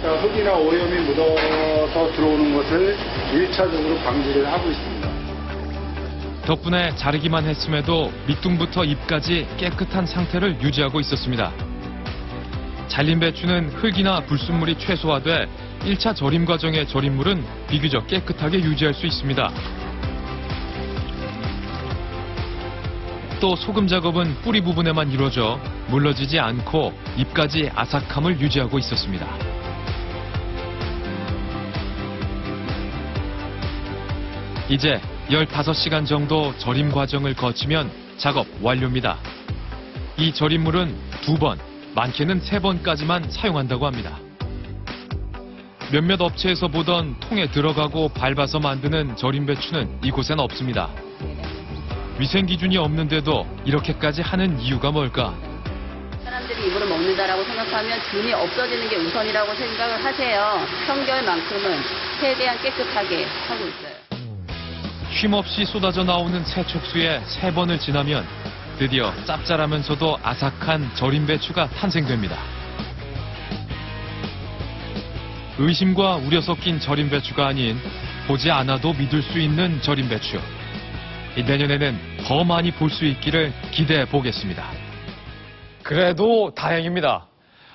흙이나 오염이 묻어서 들어오는 것을 1차적으로 방지를 하고 있습니다. 덕분에 자르기만 했음에도 밑둥부터 잎까지 깨끗한 상태를 유지하고 있었습니다. 잘린 배추는 흙이나 불순물이 최소화돼 1차 절임 과정의 절임물은 비교적 깨끗하게 유지할 수 있습니다. 또 소금 작업은 뿌리 부분에만 이루어져 물러지지 않고 잎까지 아삭함을 유지하고 있었습니다. 이제 15시간 정도 절임 과정을 거치면 작업 완료입니다. 이 절임물은 2번, 많게는 3번까지만 사용한다고 합니다. 몇몇 업체에서 보던 통에 들어가고 밟아서 만드는 절임 배추는 이곳엔 없습니다. 위생 기준이 없는데도 이렇게까지 하는 이유가 뭘까? 사람들이 이거를 먹는다라고 생각하면 균이 없어지는 게 우선이라고 생각을 하세요. 청결만큼은 최대한 깨끗하게 하고 있어요. 쉼없이 쏟아져 나오는 세척수에 3번을 지나면 드디어 짭짤하면서도 아삭한 절임 배추가 탄생됩니다. 의심과 우려 섞인 절임 배추가 아닌 보지 않아도 믿을 수 있는 절임 배추. 내년에는 더 많이 볼 수 있기를 기대해 보겠습니다. 그래도 다행입니다.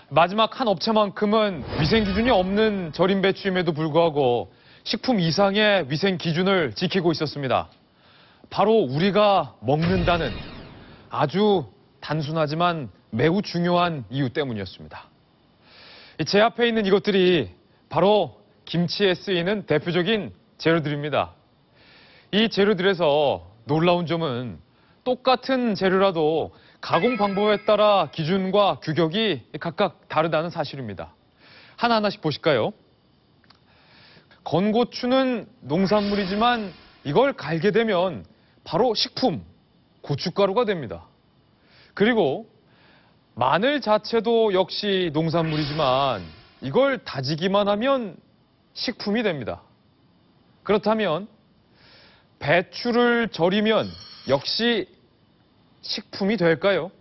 마지막 한 업체만큼은 위생 기준이 없는 절임 배추임에도 불구하고 식품 이상의 위생 기준을 지키고 있었습니다. 바로 우리가 먹는다는 아주 단순하지만 매우 중요한 이유 때문이었습니다. 제 앞에 있는 이것들이 바로 김치에 쓰이는 대표적인 재료들입니다. 이 재료들에서 놀라운 점은 똑같은 재료라도 가공 방법에 따라 기준과 규격이 각각 다르다는 사실입니다. 하나하나씩 보실까요? 건고추는 농산물이지만 이걸 갈게 되면 바로 식품, 고춧가루가 됩니다. 그리고 마늘 자체도 역시 농산물이지만 이걸 다지기만 하면 식품이 됩니다. 그렇다면 배추를 절이면 역시 식품이 될까요?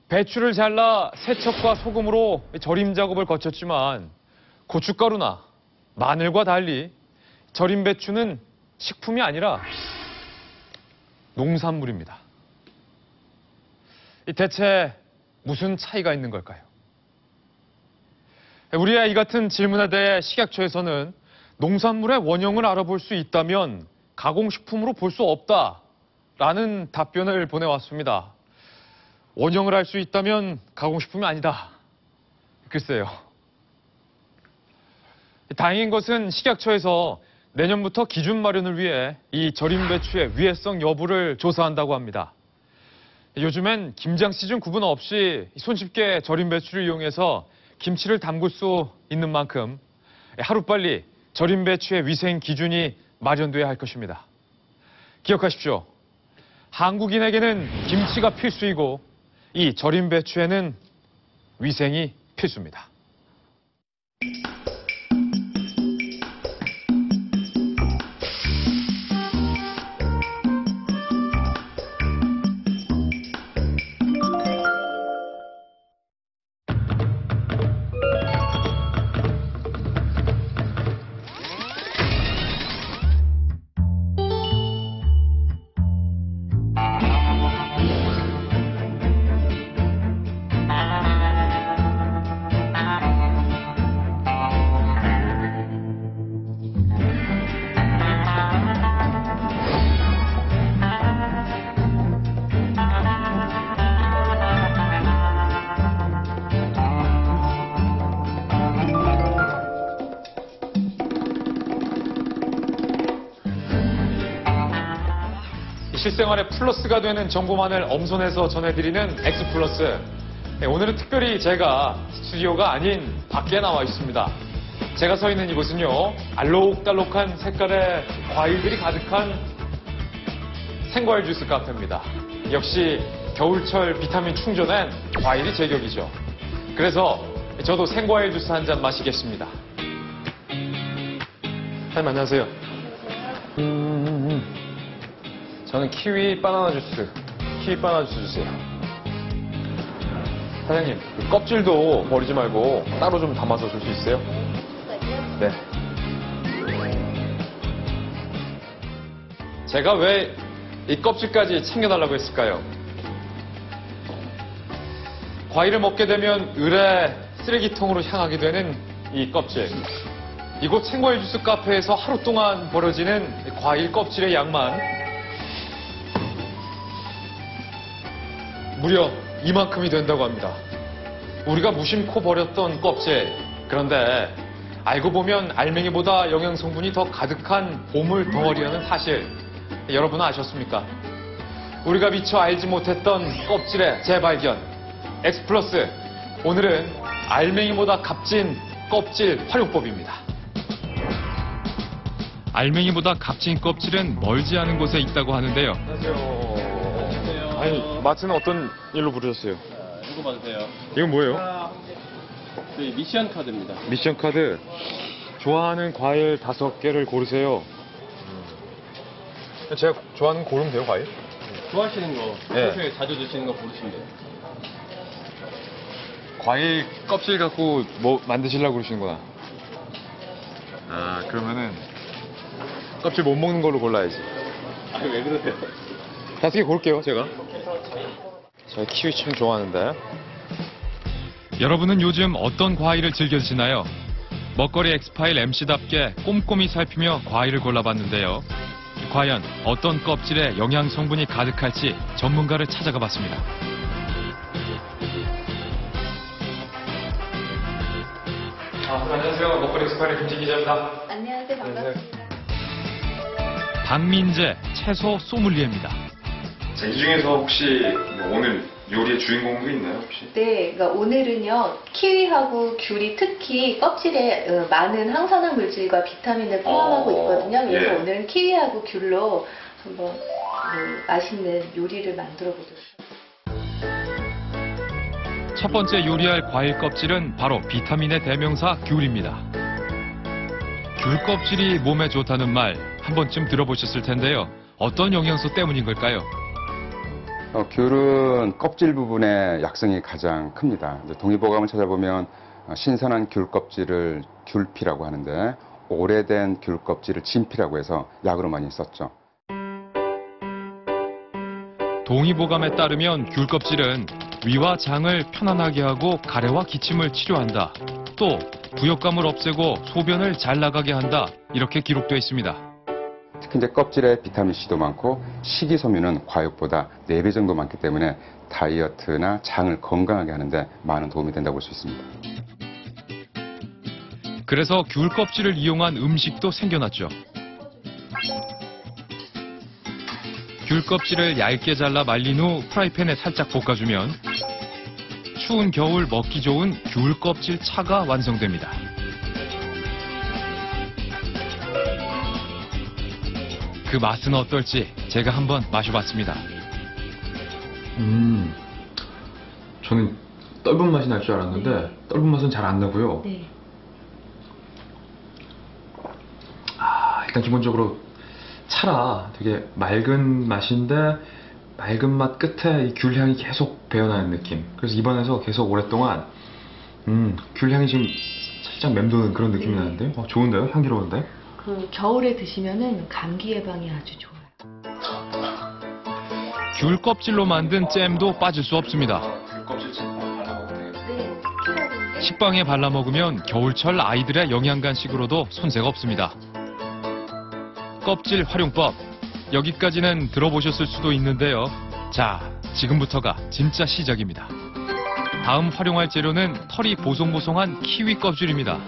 배추를 잘라 세척과 소금으로 절임 작업을 거쳤지만 고춧가루나 마늘과 달리 절임 배추는 식품이 아니라 농산물입니다. 대체 무슨 차이가 있는 걸까요? 우리의 이 같은 질문에 대해 식약처에서는 농산물의 원형을 알아볼 수 있다면 가공식품으로 볼 수 없다라는 답변을 보내왔습니다. 원형을 알 수 있다면 가공식품이 아니다. 글쎄요. 다행인 것은 식약처에서 내년부터 기준 마련을 위해 이 절임 배추의 위해성 여부를 조사한다고 합니다. 요즘엔 김장 시즌 구분 없이 손쉽게 절임 배추를 이용해서 김치를 담글 수 있는 만큼 하루빨리 절임 배추의 위생 기준이 마련돼야 할 것입니다. 기억하십시오. 한국인에게는 김치가 필수이고 이 절임 배추에는 위생이 필수입니다. 실생활에 플러스가 되는 정보만을 엄선해서 전해드리는 엑스플러스. 오늘은 특별히 제가 스튜디오가 아닌 밖에 나와 있습니다. 제가 서 있는 이곳은요, 알록달록한 색깔의 과일들이 가득한 생과일 주스 카페입니다. 역시 겨울철 비타민 충전엔 과일이 제격이죠. 그래서 저도 생과일 주스 한 잔 마시겠습니다. 사장님 안녕하세요. 저는 키위 바나나 주스 주세요. 사장님, 그 껍질도 버리지 말고 따로 좀 담아서 줄 수 있어요? 네. 제가 왜 이 껍질까지 챙겨달라고 했을까요? 과일을 먹게 되면 을의 쓰레기통으로 향하게 되는 이 껍질. 이곳 챙과일 주스 카페에서 하루 동안 벌어지는 과일 껍질의 양만 무려 이만큼이 된다고 합니다. 우리가 무심코 버렸던 껍질. 그런데 알고 보면 알맹이보다 영양 성분이 더 가득한 보물 덩어리라는 사실. 여러분은 아셨습니까? 우리가 미처 알지 못했던 껍질의 재발견. 엑스플러스. 오늘은 알맹이보다 값진 껍질 활용법입니다. 알맹이보다 값진 껍질은 멀지 않은 곳에 있다고 하는데요. 안녕하세요. 아니, 마트는 어떤 일로 부르셨어요? 이거 받으세요. 이건 뭐예요? 저희 미션 카드입니다. 미션 카드. 좋아하는 과일 5개를 고르세요. 제가 좋아하는 거 고르면 돼요, 과일? 좋아하시는 거, 네. 평소에 자주 드시는 거 고르시면 돼요. 과일 껍질 갖고 뭐 만드시려고 그러시는구나. 아, 그러면은 껍질 못 먹는 걸로 골라야지. 아, 왜 그러세요? 5개 고를게요, 제가. 제가 키위 참 좋아하는데. 여러분은 요즘 어떤 과일을 즐겨 드시나요? 먹거리 엑스파일 MC답게 꼼꼼히 살피며 과일을 골라봤는데요. 과연 어떤 껍질에 영양 성분이 가득할지 전문가를 찾아가 봤습니다. 안녕하세요. 먹거리 엑스파일의 김진 기자입니다. 안녕하세요. 반갑습니다. 박민재 채소 소믈리에입니다. 자, 이 중에서 혹시 오늘 요리의 주인공도 있나요, 혹시? 네, 그러니까 오늘은요, 키위하고 귤이 특히 껍질에 많은 항산화 물질과 비타민을 포함하고 있거든요. 그래서 예. 오늘은 키위하고 귤로 한번 맛있는 요리를 만들어 보도록 하겠습니다. 첫 번째 요리할 과일 껍질은 바로 비타민의 대명사 귤입니다. 귤 껍질이 몸에 좋다는 말 한 번쯤 들어보셨을 텐데요. 어떤 영양소 때문인 걸까요? 귤은 껍질 부분의 약성이 가장 큽니다. 이제 동의보감을 찾아보면 신선한 귤 껍질을 귤피라고 하는데 오래된 귤 껍질을 진피라고 해서 약으로 많이 썼죠. 동의보감에 따르면 귤 껍질은 위와 장을 편안하게 하고 가래와 기침을 치료한다. 또 부욕감을 없애고 소변을 잘 나가게 한다. 이렇게 기록되어 있습니다. 특히 이제 껍질에 비타민C도 많고 식이섬유는 과육보다 4배 정도 많기 때문에 다이어트나 장을 건강하게 하는데 많은 도움이 된다고 볼 수 있습니다. 그래서 귤 껍질을 이용한 음식도 생겨났죠. 귤 껍질을 얇게 잘라 말린 후 프라이팬에 살짝 볶아주면 추운 겨울 먹기 좋은 귤 껍질 차가 완성됩니다. 그 맛은 어떨지 제가 한번 마셔봤습니다. 저는 떫은 맛이 날 줄 알았는데 떫은 맛은 잘 안 나고요. 네. 일단 기본적으로 차라 되게 맑은 맛인데 맑은 맛 끝에 이 귤 향이 계속 배어나는 느낌. 그래서 입안에서 계속 오랫동안 귤 향이 지금 살짝 맴도는 그런 느낌이 나는데 좋은데요? 향기로운데? 그 겨울에 드시면은 감기 예방에 아주 좋아요. 귤 껍질로 만든 잼도 빠질 수 없습니다. 식빵에 발라 먹으면 겨울철 아이들의 영양 간식으로도 손색 없습니다. 껍질 활용법, 여기까지는 들어보셨을 수도 있는데요. 자, 지금부터가 진짜 시작입니다. 다음 활용할 재료는 털이 보송보송한 키위 껍질입니다.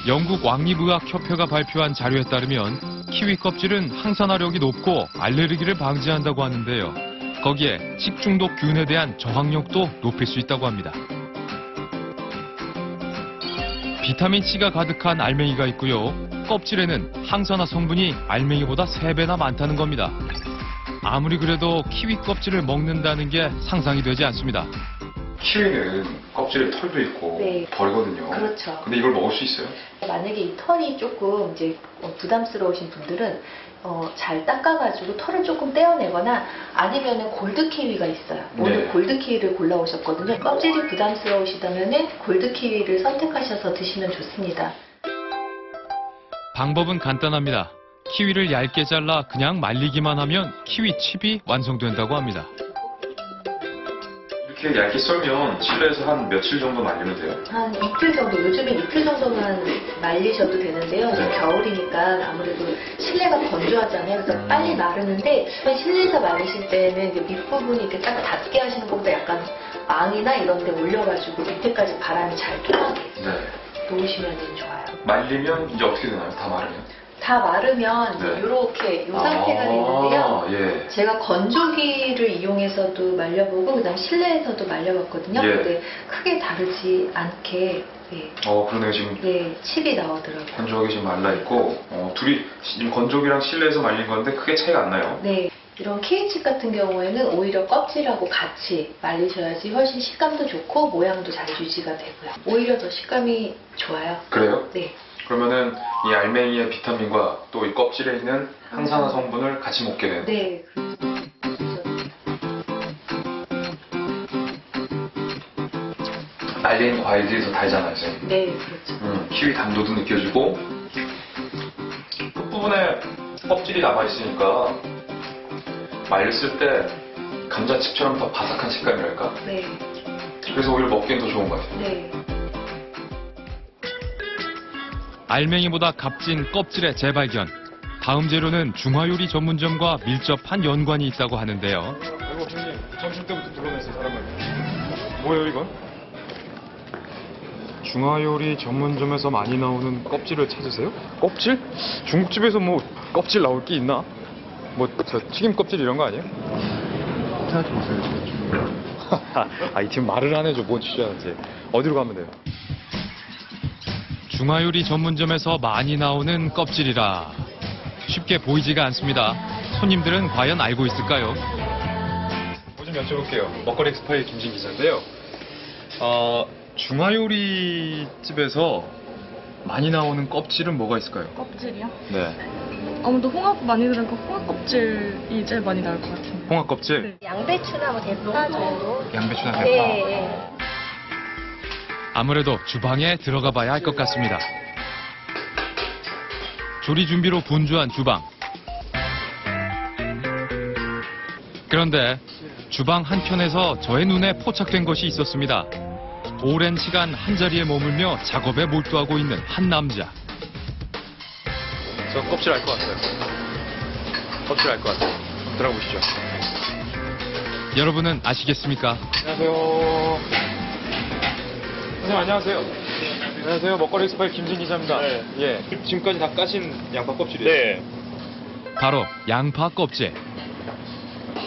영국 왕립의학협회가 발표한 자료에 따르면 키위 껍질은 항산화력이 높고 알레르기를 방지한다고 하는데요. 거기에 식중독균에 대한 저항력도 높일 수 있다고 합니다. 비타민C가 가득한 알맹이가 있고요. 껍질에는 항산화 성분이 알맹이보다 3배나 많다는 겁니다. 아무리 그래도 키위 껍질을 먹는다는 게 상상이 되지 않습니다. 키위는 껍질에 털도 있고 네. 벌거든요. 그렇죠. 근데 이걸 먹을 수 있어요? 만약에 이 털이 조금 이제 부담스러우신 분들은 잘 닦아가지고 털을 조금 떼어내거나 아니면은 골드 키위가 있어요. 오늘 네. 골드 키위를 골라오셨거든요. 껍질이 부담스러우시다면은 골드 키위를 선택하셔서 드시면 좋습니다. 방법은 간단합니다. 키위를 얇게 잘라 그냥 말리기만 하면 키위 칩이 완성된다고 합니다. 이렇게 얇게 썰면 실내에서 한 며칠 정도 말리면 돼요? 한 이틀 정도, 요즘엔 이틀 정도만 말리셔도 되는데요. 이제 겨울이니까 아무래도 실내가 건조하잖아요. 그래서 빨리 마르는데 실내에서 말리실 때는 이제 밑부분이 이렇게 딱 닿게 하시는 것보다 약간 망이나 이런 데 올려가지고 밑에까지 바람이 잘 통하게 놓으시면 좋아요. 말리면 이제 어떻게 되나요? 다 마르면? 다 마르면 이렇게 이 상태가 되는데요. 예. 제가 건조기를 이용해서도 말려보고 그다음 실내에서도 말려봤거든요. 예. 근데 크게 다르지 않게 그러네요. 지금 칩이 나오더라고요. 건조하게 지금 말라있고 둘이 지금 건조기랑 실내에서 말린 건데 크게 차이가 안 나요. 네. 이런 K칩 같은 경우에는 오히려 껍질하고 같이 말리셔야지 훨씬 식감도 좋고 모양도 잘 유지가 되고요. 오히려 더 식감이 좋아요. 그래요? 네. 그러면은 이 알맹이의 비타민과 또 이 껍질에 있는 항산화 성분을 같이 먹게 되는. 네. 말린 과일들이 더 달잖아요, 선생님. 네, 그렇죠. 키위 당도도 느껴지고 끝부분에 껍질이 남아있으니까 말렸을 때 감자칩처럼 더 바삭한 식감이랄까? 네. 그래서 오히려 먹기엔 더 좋은 것 같아요. 네. 알맹이보다 값진 껍질의 재발견. 다음 재료는 중화요리 전문점과 밀접한 연관이 있다고 하는데요. 아이고, 형님, 점심 때부터 불러냈어요, 사람을. 뭐예요, 이건? 중화요리 전문점에서 많이 나오는 껍질을 찾으세요? 껍질? 중국집에서 뭐 껍질 나올 게 있나? 뭐 저 튀김 껍질 이런 거 아니에요? 하지 마세요. 이 팀 말을 안 해줘, 뭔 취재하는지. 어디로 가면 돼요? 중화요리 전문점에서 많이 나오는 껍질이라 쉽게 보이지가 않습니다. 손님들은 과연 알고 있을까요? 좀 여쭤볼게요. 먹거리 엑스파의 김진 기자인데요. 중화요리 집에서 많이 나오는 껍질은 뭐가 있을까요? 껍질이요? 네. 아무래도 홍합 많이 들은 거 홍합 껍질이 제일 많이 나올 것 같아요. 홍합 껍질? 네. 양배추나 뭐 대파 정도? 양배추나 대파? 네. 아무래도 주방에 들어가 봐야 할 것 같습니다. 조리 준비로 분주한 주방. 그런데 주방 한켠에서 저의 눈에 포착된 것이 있었습니다. 오랜 시간 한자리에 머물며 작업에 몰두하고 있는 한 남자. 저 껍질 알 것 같아요. 껍질 알 것 같아요. 들어가 보시죠. 여러분은 아시겠습니까? 안녕하세요. 선생님 안녕하세요. 안녕하세요. 먹거리 엑스파의 김진 기자입니다. 네. 예. 지금까지 다 까신 양파 껍질이에요? 네. 바로 양파 껍질.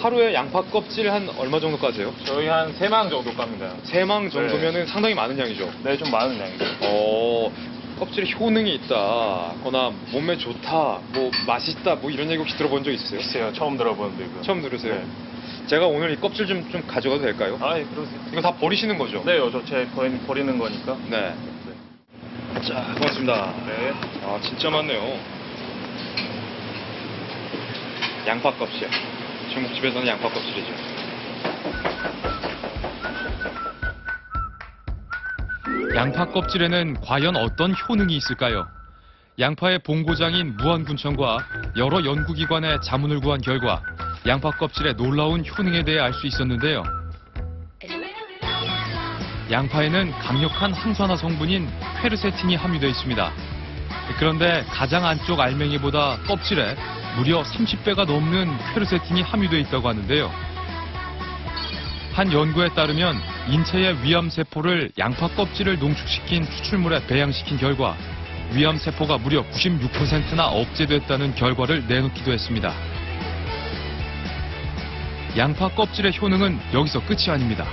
하루에 양파 껍질 한 얼마 정도 까세요? 저희 한 3망 정도 깝니다. 3망 정도면은 상당히 많은 양이죠? 네, 좀 많은 양이죠. 껍질에 효능이 있다, 거나 몸에 좋다, 뭐 맛있다, 뭐 이런 얘기 혹시 들어본 적 있으세요? 있어요. 처음 들어보는데 이거. 처음 들으세요? 네. 제가 오늘 이 껍질 좀 가져가도 될까요? 아, 예, 그러세요. 이거 다 버리시는 거죠? 네, 제 거의 버리는 거니까. 네. 자, 고맙습니다. 네. 진짜 많네요. 양파 껍질. 중국집에서는 양파 껍질이죠. 양파 껍질에는 과연 어떤 효능이 있을까요? 양파의 본고장인 무안군청과 여러 연구기관의 자문을 구한 결과 양파 껍질의 놀라운 효능에 대해 알 수 있었는데요. 양파에는 강력한 항산화 성분인 퀘르세틴이 함유되어 있습니다. 그런데 가장 안쪽 알맹이보다 껍질에 무려 30배가 넘는 퀘르세틴이 함유되어 있다고 하는데요. 한 연구에 따르면 인체의 위암세포를 양파 껍질을 농축시킨 추출물에 배양시킨 결과 위암세포가 무려 96%나 억제됐다는 결과를 내놓기도 했습니다. 양파 껍질의 효능은 여기서 끝이 아닙니다.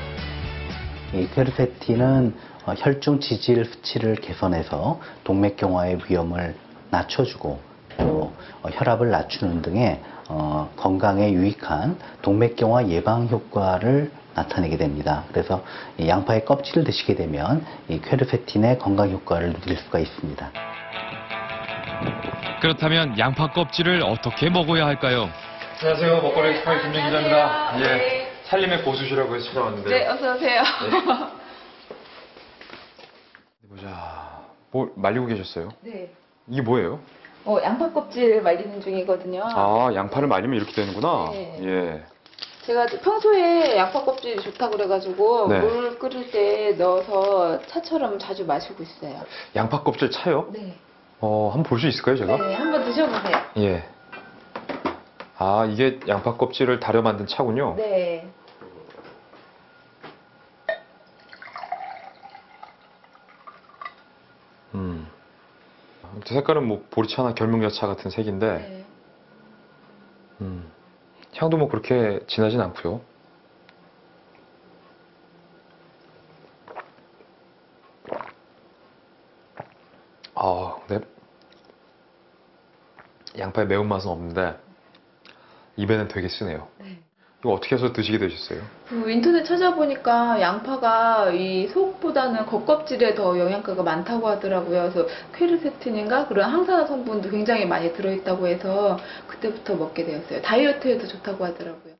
이 퀘르세틴은 혈중 지질 수치를 개선해서 동맥경화의 위험을 낮춰주고 또 혈압을 낮추는 등의 건강에 유익한 동맥경화 예방 효과를 나타내게 됩니다. 그래서 이 양파의 껍질을 드시게 되면 이 퀘르세틴의 건강 효과를 누릴 수가 있습니다. 그렇다면 양파 껍질을 어떻게 먹어야 할까요? 안녕하세요. 먹거리 엑스파의 김진 기자입니다. 예. 살림의 고수시라고 해서 찾아왔는데. 네, 어서 오세요. 보자. 뭘 말리고 계셨어요? 네. 이게 뭐예요? 양파 껍질 말리는 중이거든요. 양파를 말리면 이렇게 되는구나. 네. 예. 제가 평소에 양파 껍질이 좋다고 그래가지고 네. 물 끓일 때 넣어서 차처럼 자주 마시고 있어요. 양파 껍질 차요? 네. 한번 볼 수 있을까요, 제가? 네, 한번 드셔보세요. 예. 아, 이게 양파 껍질을 달여 만든 차군요. 네. 색깔은 뭐 보리차나 결명자차 같은 색인데, 네. 향도 뭐 그렇게 진하진 않고요. 근데 양파의 매운맛은 없는데 입에는 되게 쓰네요. 네. 이거 어떻게 해서 드시게 되셨어요? 인터넷 찾아보니까 양파가 이 속보다는 겉껍질에 더 영양가가 많다고 하더라고요. 그래서 퀘르세틴인가 그런 항산화 성분도 굉장히 많이 들어있다고 해서 그때부터 먹게 되었어요. 다이어트에도 좋다고 하더라고요.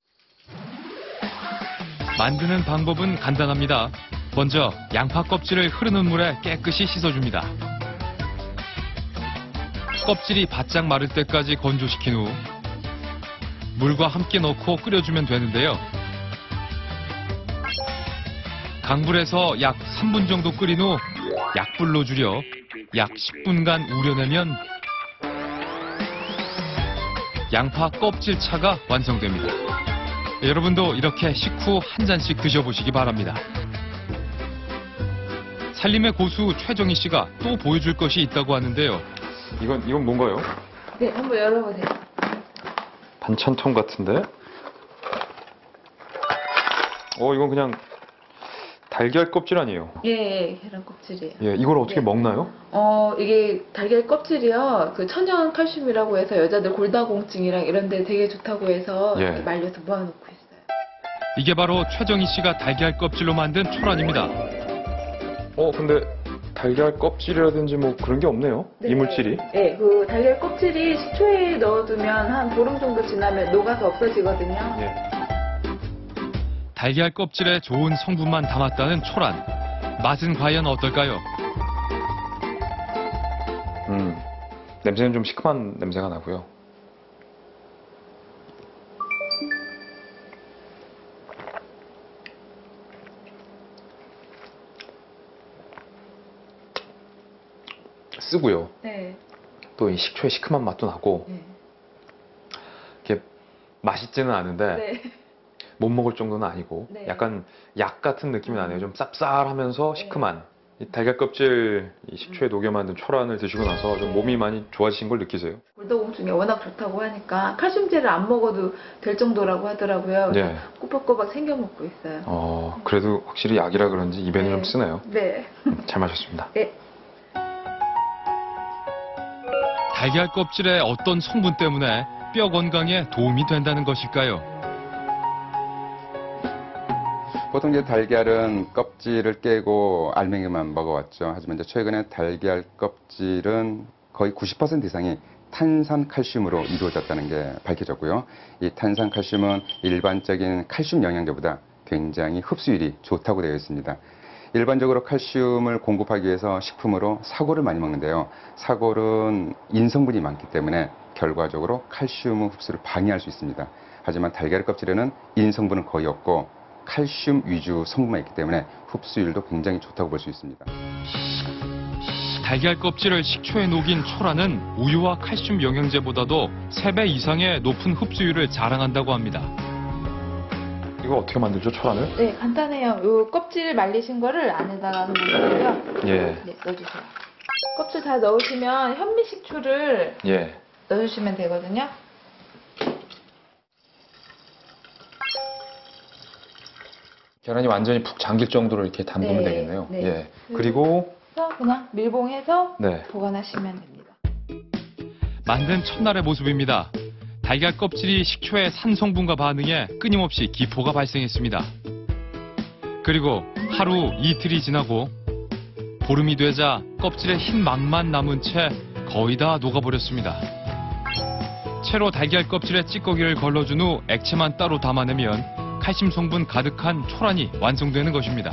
만드는 방법은 간단합니다. 먼저 양파 껍질을 흐르는 물에 깨끗이 씻어줍니다. 껍질이 바짝 마를 때까지 건조시킨 후 물과 함께 넣고 끓여주면 되는데요. 강불에서 약 3분 정도 끓인 후 약불로 줄여 약 10분간 우려내면 양파 껍질차가 완성됩니다. 여러분도 이렇게 식후 한 잔씩 드셔보시기 바랍니다. 살림의 고수 최정희 씨가 또 보여줄 것이 있다고 하는데요. 이건 뭔가요? 네, 한번 열어보세요. 반찬통 같은데? 이건 그냥 달걀 껍질 아니에요? 예, 계란 껍질이에요. 예, 이걸 어떻게 네. 먹나요? 이게 달걀 껍질이요. 그 천연 칼슘이라고 해서 여자들 골다공증이랑 이런 데 되게 좋다고 해서 예. 이렇게 말려서 모아놓고 있어요. 이게 바로 최정희 씨가 달걀 껍질로 만든 초란입니다. 근데 달걀 껍질이라든지 뭐 그런 게 없네요. 네. 이물질이. 네, 그 달걀 껍질이 식초에 넣어두면 한 보름 정도 지나면 녹아서 없어지거든요. 예. 달걀 껍질에 좋은 성분만 담았다는 초란. 맛은 과연 어떨까요? 냄새는 좀 시큼한 냄새가 나고요. 쓰고요. 네. 또 이 식초의 시큼한 맛도 나고 이렇게 맛있지는 않은데 네. 못 먹을 정도는 아니고 네. 약간 약 같은 느낌이 나네요. 좀 쌉쌀하면서 시큼한 이 달걀 껍질 이 식초에 녹여 만든 초란을 드시고 나서 좀 몸이 많이 좋아지신 걸 느끼세요? 골다공증에 워낙 좋다고 하니까 칼슘제를 안 먹어도 될 정도라고 하더라고요. 그래서 네. 꼬박꼬박 챙겨 먹고 있어요. 그래도 확실히 약이라 그런지 입에는 좀 쓰네요. 네. 잘 마셨습니다. 네. 달걀 껍질의 어떤 성분 때문에 뼈 건강에 도움이 된다는 것일까요? 보통 이제 달걀은 껍질을 깨고 알맹이만 먹어왔죠. 하지만 이제 최근에 달걀 껍질은 거의 90% 이상이 탄산칼슘으로 이루어졌다는 게 밝혀졌고요. 이 탄산칼슘은 일반적인 칼슘 영양제보다 굉장히 흡수율이 좋다고 되어 있습니다. 일반적으로 칼슘을 공급하기 위해서 식품으로 사골을 많이 먹는데요. 사골은 인성분이 많기 때문에 결과적으로 칼슘 흡수를 방해할 수 있습니다. 하지만 달걀 껍질에는 인성분은 거의 없고 칼슘 위주 성분만 있기 때문에 흡수율도 굉장히 좋다고 볼 수 있습니다. 달걀 껍질을 식초에 녹인 초란은 우유와 칼슘 영양제보다도 3배 이상의 높은 흡수율을 자랑한다고 합니다. 이거 어떻게 만들죠, 초란을? 네, 간단해요. 요 껍질 말리신 거를 안에다가 넣어주세요. 예. 네, 넣어주세요. 껍질 다 넣으시면 현미식초를 예. 넣어주시면 되거든요. 계란이 완전히 푹 잠길 정도로 이렇게 담그면 네, 되겠네요. 네. 예. 그리고 그래서 그냥 밀봉해서 네. 보관하시면 됩니다. 만든 첫날의 모습입니다. 달걀 껍질이 식초의 산 성분과 반응해 끊임없이 기포가 발생했습니다. 그리고 하루 이틀이 지나고 보름이 되자 껍질에 흰 막만 남은 채 거의 다 녹아버렸습니다. 채로 달걀 껍질에 찌꺼기를 걸러준 후 액체만 따로 담아내면 칼슘 성분 가득한 초란이 완성되는 것입니다.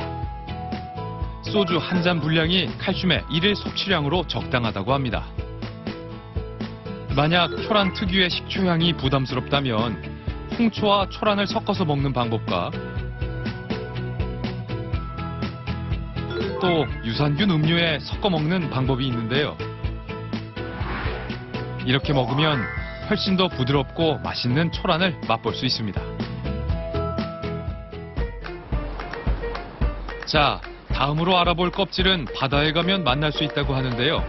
소주 한 잔 분량이 칼슘의 1일 섭취량으로 적당하다고 합니다. 만약 초란 특유의 식초향이 부담스럽다면 풍초와 초란을 섞어서 먹는 방법과 또 유산균 음료에 섞어 먹는 방법이 있는데요. 이렇게 먹으면 훨씬 더 부드럽고 맛있는 초란을 맛볼 수 있습니다. 자, 다음으로 알아볼 껍질은 바다에 가면 만날 수 있다고 하는데요.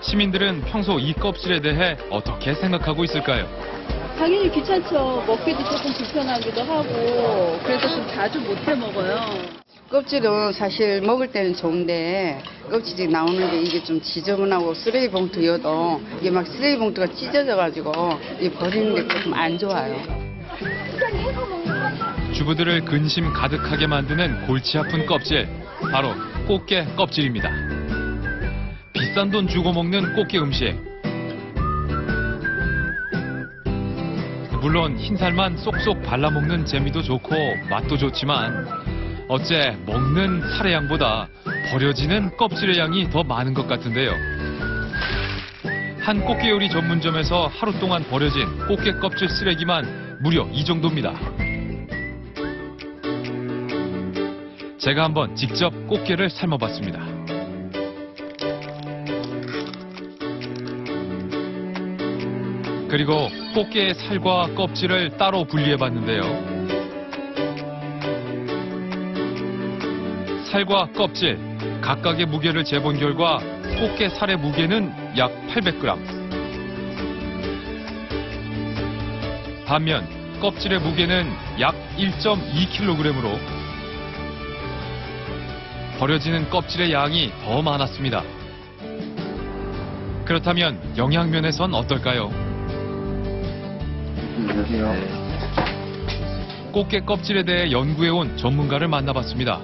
시민들은 평소 이 껍질에 대해 어떻게 생각하고 있을까요? 당연히 귀찮죠. 먹기도 조금 불편하기도 하고 그래서 좀 자주 못해 먹어요. 껍질은 사실 먹을 때는 좋은데 껍질이 나오는데 이게 좀 지저분하고 쓰레기 봉투여도 이게 막 쓰레기 봉투가 찢어져가지고 버리는 게 조금 안 좋아요. 주부들을 근심 가득하게 만드는 골치 아픈 껍질, 바로 꽃게 껍질입니다. 비싼 돈 주고 먹는 꽃게 음식. 물론 흰살만 쏙쏙 발라먹는 재미도 좋고 맛도 좋지만 어째 먹는 살의 양보다 버려지는 껍질의 양이 더 많은 것 같은데요. 한 꽃게 요리 전문점에서 하루 동안 버려진 꽃게 껍질 쓰레기만 무려 이 정도입니다. 제가 한번 직접 꽃게를 삶아봤습니다. 그리고 꽃게의 살과 껍질을 따로 분리해봤는데요. 살과 껍질, 각각의 무게를 재본 결과 꽃게 살의 무게는 약 800g. 반면 껍질의 무게는 약 1.2kg으로 버려지는 껍질의 양이 더 많았습니다. 그렇다면 영양면에선 어떨까요? 안녕하세요. 꽃게 껍질에 대해 연구해온 전문가를 만나봤습니다.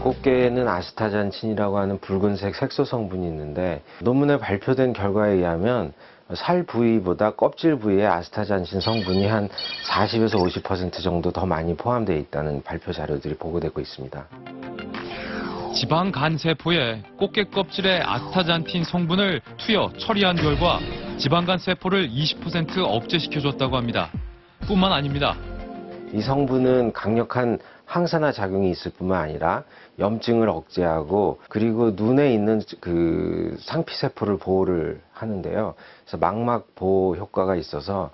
꽃게에는 아스타잔친이라고 하는 붉은색 색소 성분이 있는데 논문에 발표된 결과에 의하면 살 부위보다 껍질 부위에 아스타잔친 성분이 한 40에서 50% 정도 더 많이 포함되어 있다는 발표 자료들이 보고되고 있습니다. 지방 간 세포에 꽃게 껍질에 아스타잔틴 성분을 투여 처리한 결과 지방간 세포를 20% 억제시켜줬다고 합니다. 뿐만 아닙니다. 이 성분은 강력한 항산화 작용이 있을 뿐만 아니라 염증을 억제하고 그리고 눈에 있는 그 상피 세포를 보호를 하는데요. 그래서 망막 보호 효과가 있어서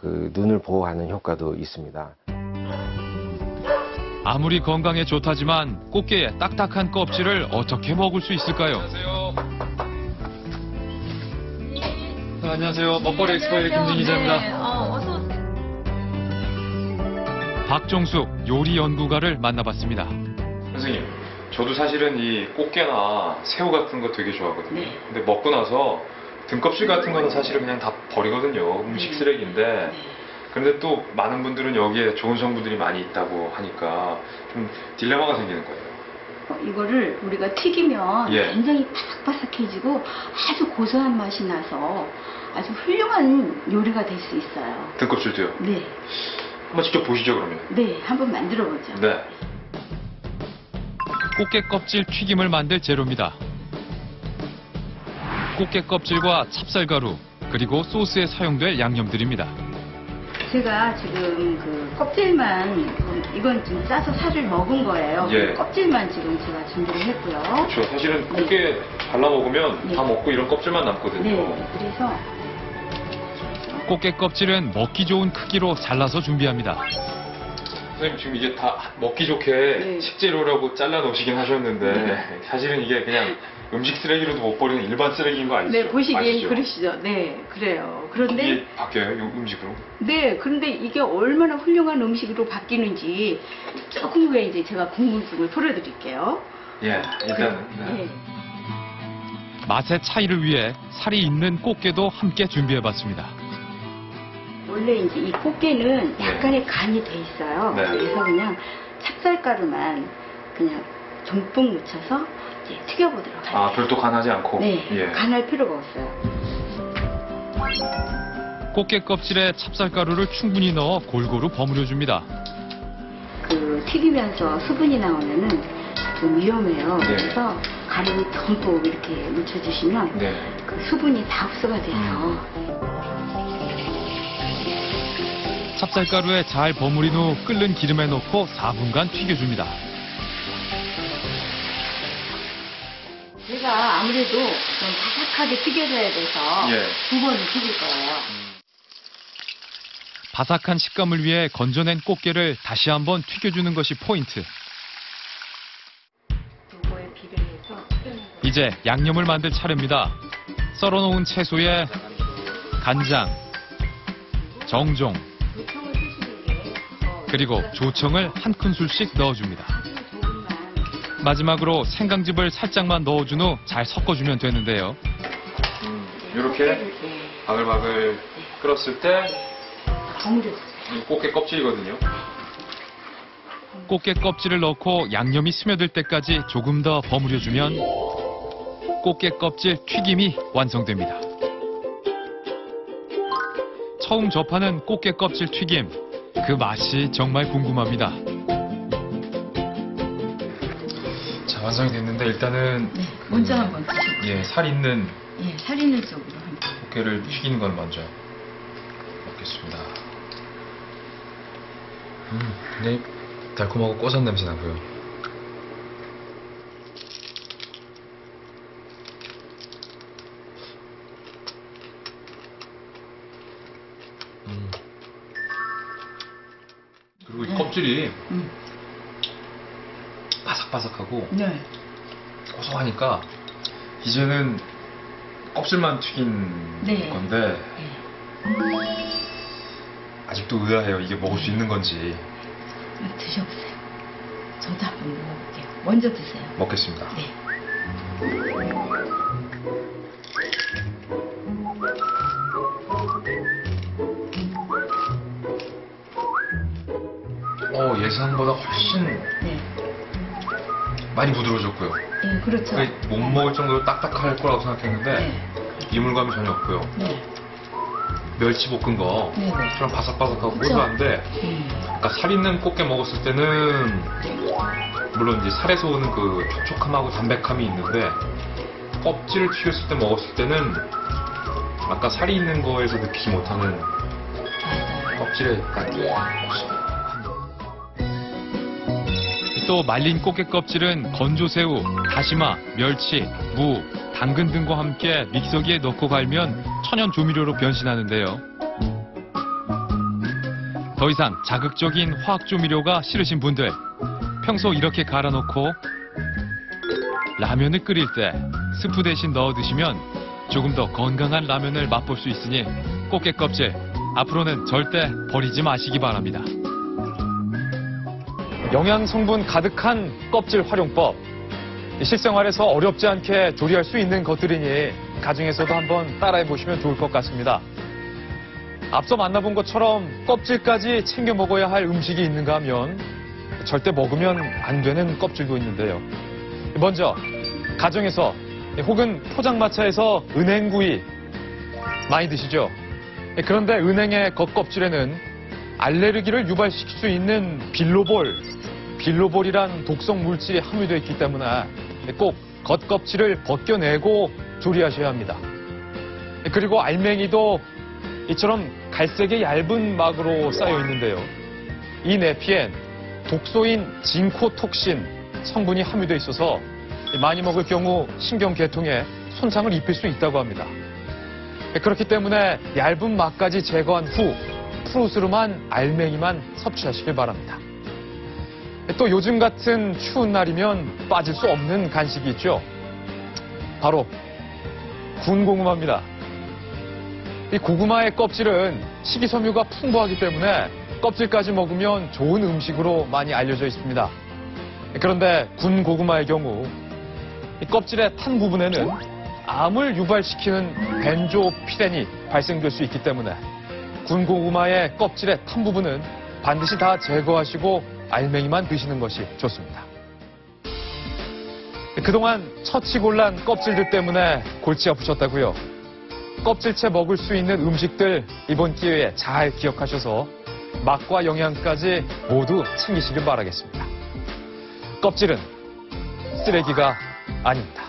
그 눈을 보호하는 효과도 있습니다. 아무리 건강에 좋다지만 꽃게의 딱딱한 껍질을 어떻게 먹을 수 있을까요? 안녕하세요. 먹거리 엑스퍼의 김진 기자입니다. 박종숙 요리 연구가를 만나봤습니다. 선생님, 저도 사실은 이 꽃게나 새우 같은 거 되게 좋아하거든요. 네. 근데 먹고 나서 등껍질 같은 거는 사실은 그냥 다 버리거든요. 음식 쓰레기인데. 그런데 또 많은 분들은 여기에 좋은 성분들이 많이 있다고 하니까 좀 딜레마가 생기는 거예요. 이거를 우리가 튀기면 예. 굉장히 바삭바삭해지고 아주 고소한 맛이 나서 아주 훌륭한 요리가 될 수 있어요. 등껍질도요? 네. 한번 직접 보시죠, 그러면. 네, 한번 만들어 보죠. 네. 꽃게 껍질 튀김을 만들 재료입니다. 꽃게 껍질과 찹쌀가루, 그리고 소스에 사용될 양념들입니다. 제가 지금 그 껍질만 이건 좀 싸서 살을 먹은 거예요. 예. 껍질만 지금 제가 준비를 했고요. 그렇죠. 사실은 꽃게 발라 먹으면 네. 다 먹고 이런 껍질만 남거든요. 네, 그래서 꽃게 껍질은 먹기 좋은 크기로 잘라서 준비합니다. 선생님 지금 이게 다 먹기 좋게 식재료라고 잘라 놓으시긴 하셨는데 사실은 이게 그냥 음식 쓰레기로도 못 버리는 일반 쓰레기인 거 아니죠? 네, 보시기엔 아시죠? 그러시죠. 네, 그래요. 그런데 이게 바뀌어요? 이 음식으로? 네, 그런데 이게 얼마나 훌륭한 음식으로 바뀌는지 조금 후에 이제 제가 궁금증을 풀어드릴게요. 예, 일단은. 네. 맛의 차이를 위해 살이 있는 꽃게도 함께 준비해봤습니다. 원래 이제 이 꽃게는 약간의 간이 돼 있어요. 네. 그래서 그냥 찹쌀가루만 그냥 듬뿍 묻혀서 이제 튀겨보도록 할게요. 아, 별도 간하지 않고? 네, 예. 간할 필요가 없어요. 꽃게 껍질에 찹쌀가루를 충분히 넣어 골고루 버무려줍니다. 그 튀기면서 수분이 나오면은 좀 위험해요. 네. 그래서 가루를 듬뿍 이렇게 묻혀주시면 네. 그 수분이 다 흡수가 돼요. 찹쌀가루에 잘 버무린 후 끓는 기름에 넣고 4분간 튀겨줍니다. 제가 아무래도 좀 바삭하게 튀겨져야 돼서 예. 2번을 튀길 거예요. 바삭한 식감을 위해 건져낸 꽃게를 다시 한번 튀겨주는 것이 포인트. 요거에 비례해서 이제 양념을 만들 차례입니다. 썰어놓은 채소에 간장, 정종, 그리고 조청을 한 큰술씩 넣어줍니다. 마지막으로 생강즙을 살짝만 넣어준 후 잘 섞어주면 되는데요. 이렇게 바글바글 끓었을 때 이 꽃게 껍질이거든요. 꽃게 껍질을 넣고 양념이 스며들 때까지 조금 더 버무려주면 꽃게 껍질 튀김이 완성됩니다. 처음 접하는 꽃게 껍질 튀김, 그 맛이 정말 궁금합니다. 자, 완성이 됐는데 일단은 먼저 한번 드셔보세요. 예, 살 있는 예, 살 있는 쪽으로 한번. 꽃게를 튀기는 걸 먼저 먹겠습니다. 굉장히 달콤하고 고소한 냄새 나고요. 그리고 이 껍질이 바삭바삭하고 네. 고소하니까 이제는 껍질만 튀긴 네. 건데 아직도 의아해요. 이게 먹을 수 있는 건지. 드셔보세요. 저도 한번 먹어볼게요. 먼저 드세요. 먹겠습니다. 네. 예상보다 훨씬 많이 부드러워졌고요. 예, 그렇죠. 못 먹을 정도로 딱딱할 거라고 생각했는데 이물감이 전혀 없고요. 네. 멸치 볶은 거처럼 바삭바삭하고 그쵸? 고소한데 아까 살 있는 꽃게 먹었을 때는 물론 이제 살에서 오는 그 촉촉함하고 담백함이 있는데 껍질을 튀겼을 때 먹었을 때는 아까 살이 있는 거에서 느끼지 못하는 껍질의 약간 또 말린 꽃게 껍질은 건조새우, 다시마, 멸치, 무, 당근 등과 함께 믹서기에 넣고 갈면 천연 조미료로 변신하는데요. 더 이상 자극적인 화학 조미료가 싫으신 분들, 평소 이렇게 갈아놓고 라면을 끓일 때 스프 대신 넣어 드시면 조금 더 건강한 라면을 맛볼 수 있으니 꽃게 껍질 앞으로는 절대 버리지 마시기 바랍니다. 영양 성분 가득한 껍질 활용법. 실생활에서 어렵지 않게 조리할 수 있는 것들이니 가정에서도 한번 따라해 보시면 좋을 것 같습니다. 앞서 만나본 것처럼 껍질까지 챙겨 먹어야 할 음식이 있는가 하면 절대 먹으면 안 되는 껍질도 있는데요. 먼저 가정에서 혹은 포장마차에서 은행구이 많이 드시죠? 그런데 은행의 겉껍질에는 알레르기를 유발시킬 수 있는 빌로볼이란 독성 물질이 함유되어 있기 때문에 꼭 겉껍질을 벗겨내고 조리하셔야 합니다. 그리고 알맹이도 이처럼 갈색의 얇은 막으로 쌓여 있는데요. 이 내피엔 독소인 징코톡신 성분이 함유되어 있어서 많이 먹을 경우 신경계통에 손상을 입힐 수 있다고 합니다. 그렇기 때문에 얇은 막까지 제거한 후 푸르스름한 알맹이만 섭취하시길 바랍니다. 또 요즘 같은 추운 날이면 빠질 수 없는 간식이 있죠. 바로 군고구마입니다. 이 고구마의 껍질은 식이섬유가 풍부하기 때문에 껍질까지 먹으면 좋은 음식으로 많이 알려져 있습니다. 그런데 군고구마의 경우 이 껍질의 탄 부분에는 암을 유발시키는 벤조피렌이 발생될 수 있기 때문에 군고구마의 껍질의 탄 부분은 반드시 다 제거하시고 알맹이만 드시는 것이 좋습니다. 그동안 처치곤란 껍질들 때문에 골치 아프셨다고요? 껍질째 먹을 수 있는 음식들 이번 기회에 잘 기억하셔서 맛과 영양까지 모두 챙기시길 바라겠습니다. 껍질은 쓰레기가 아닙니다.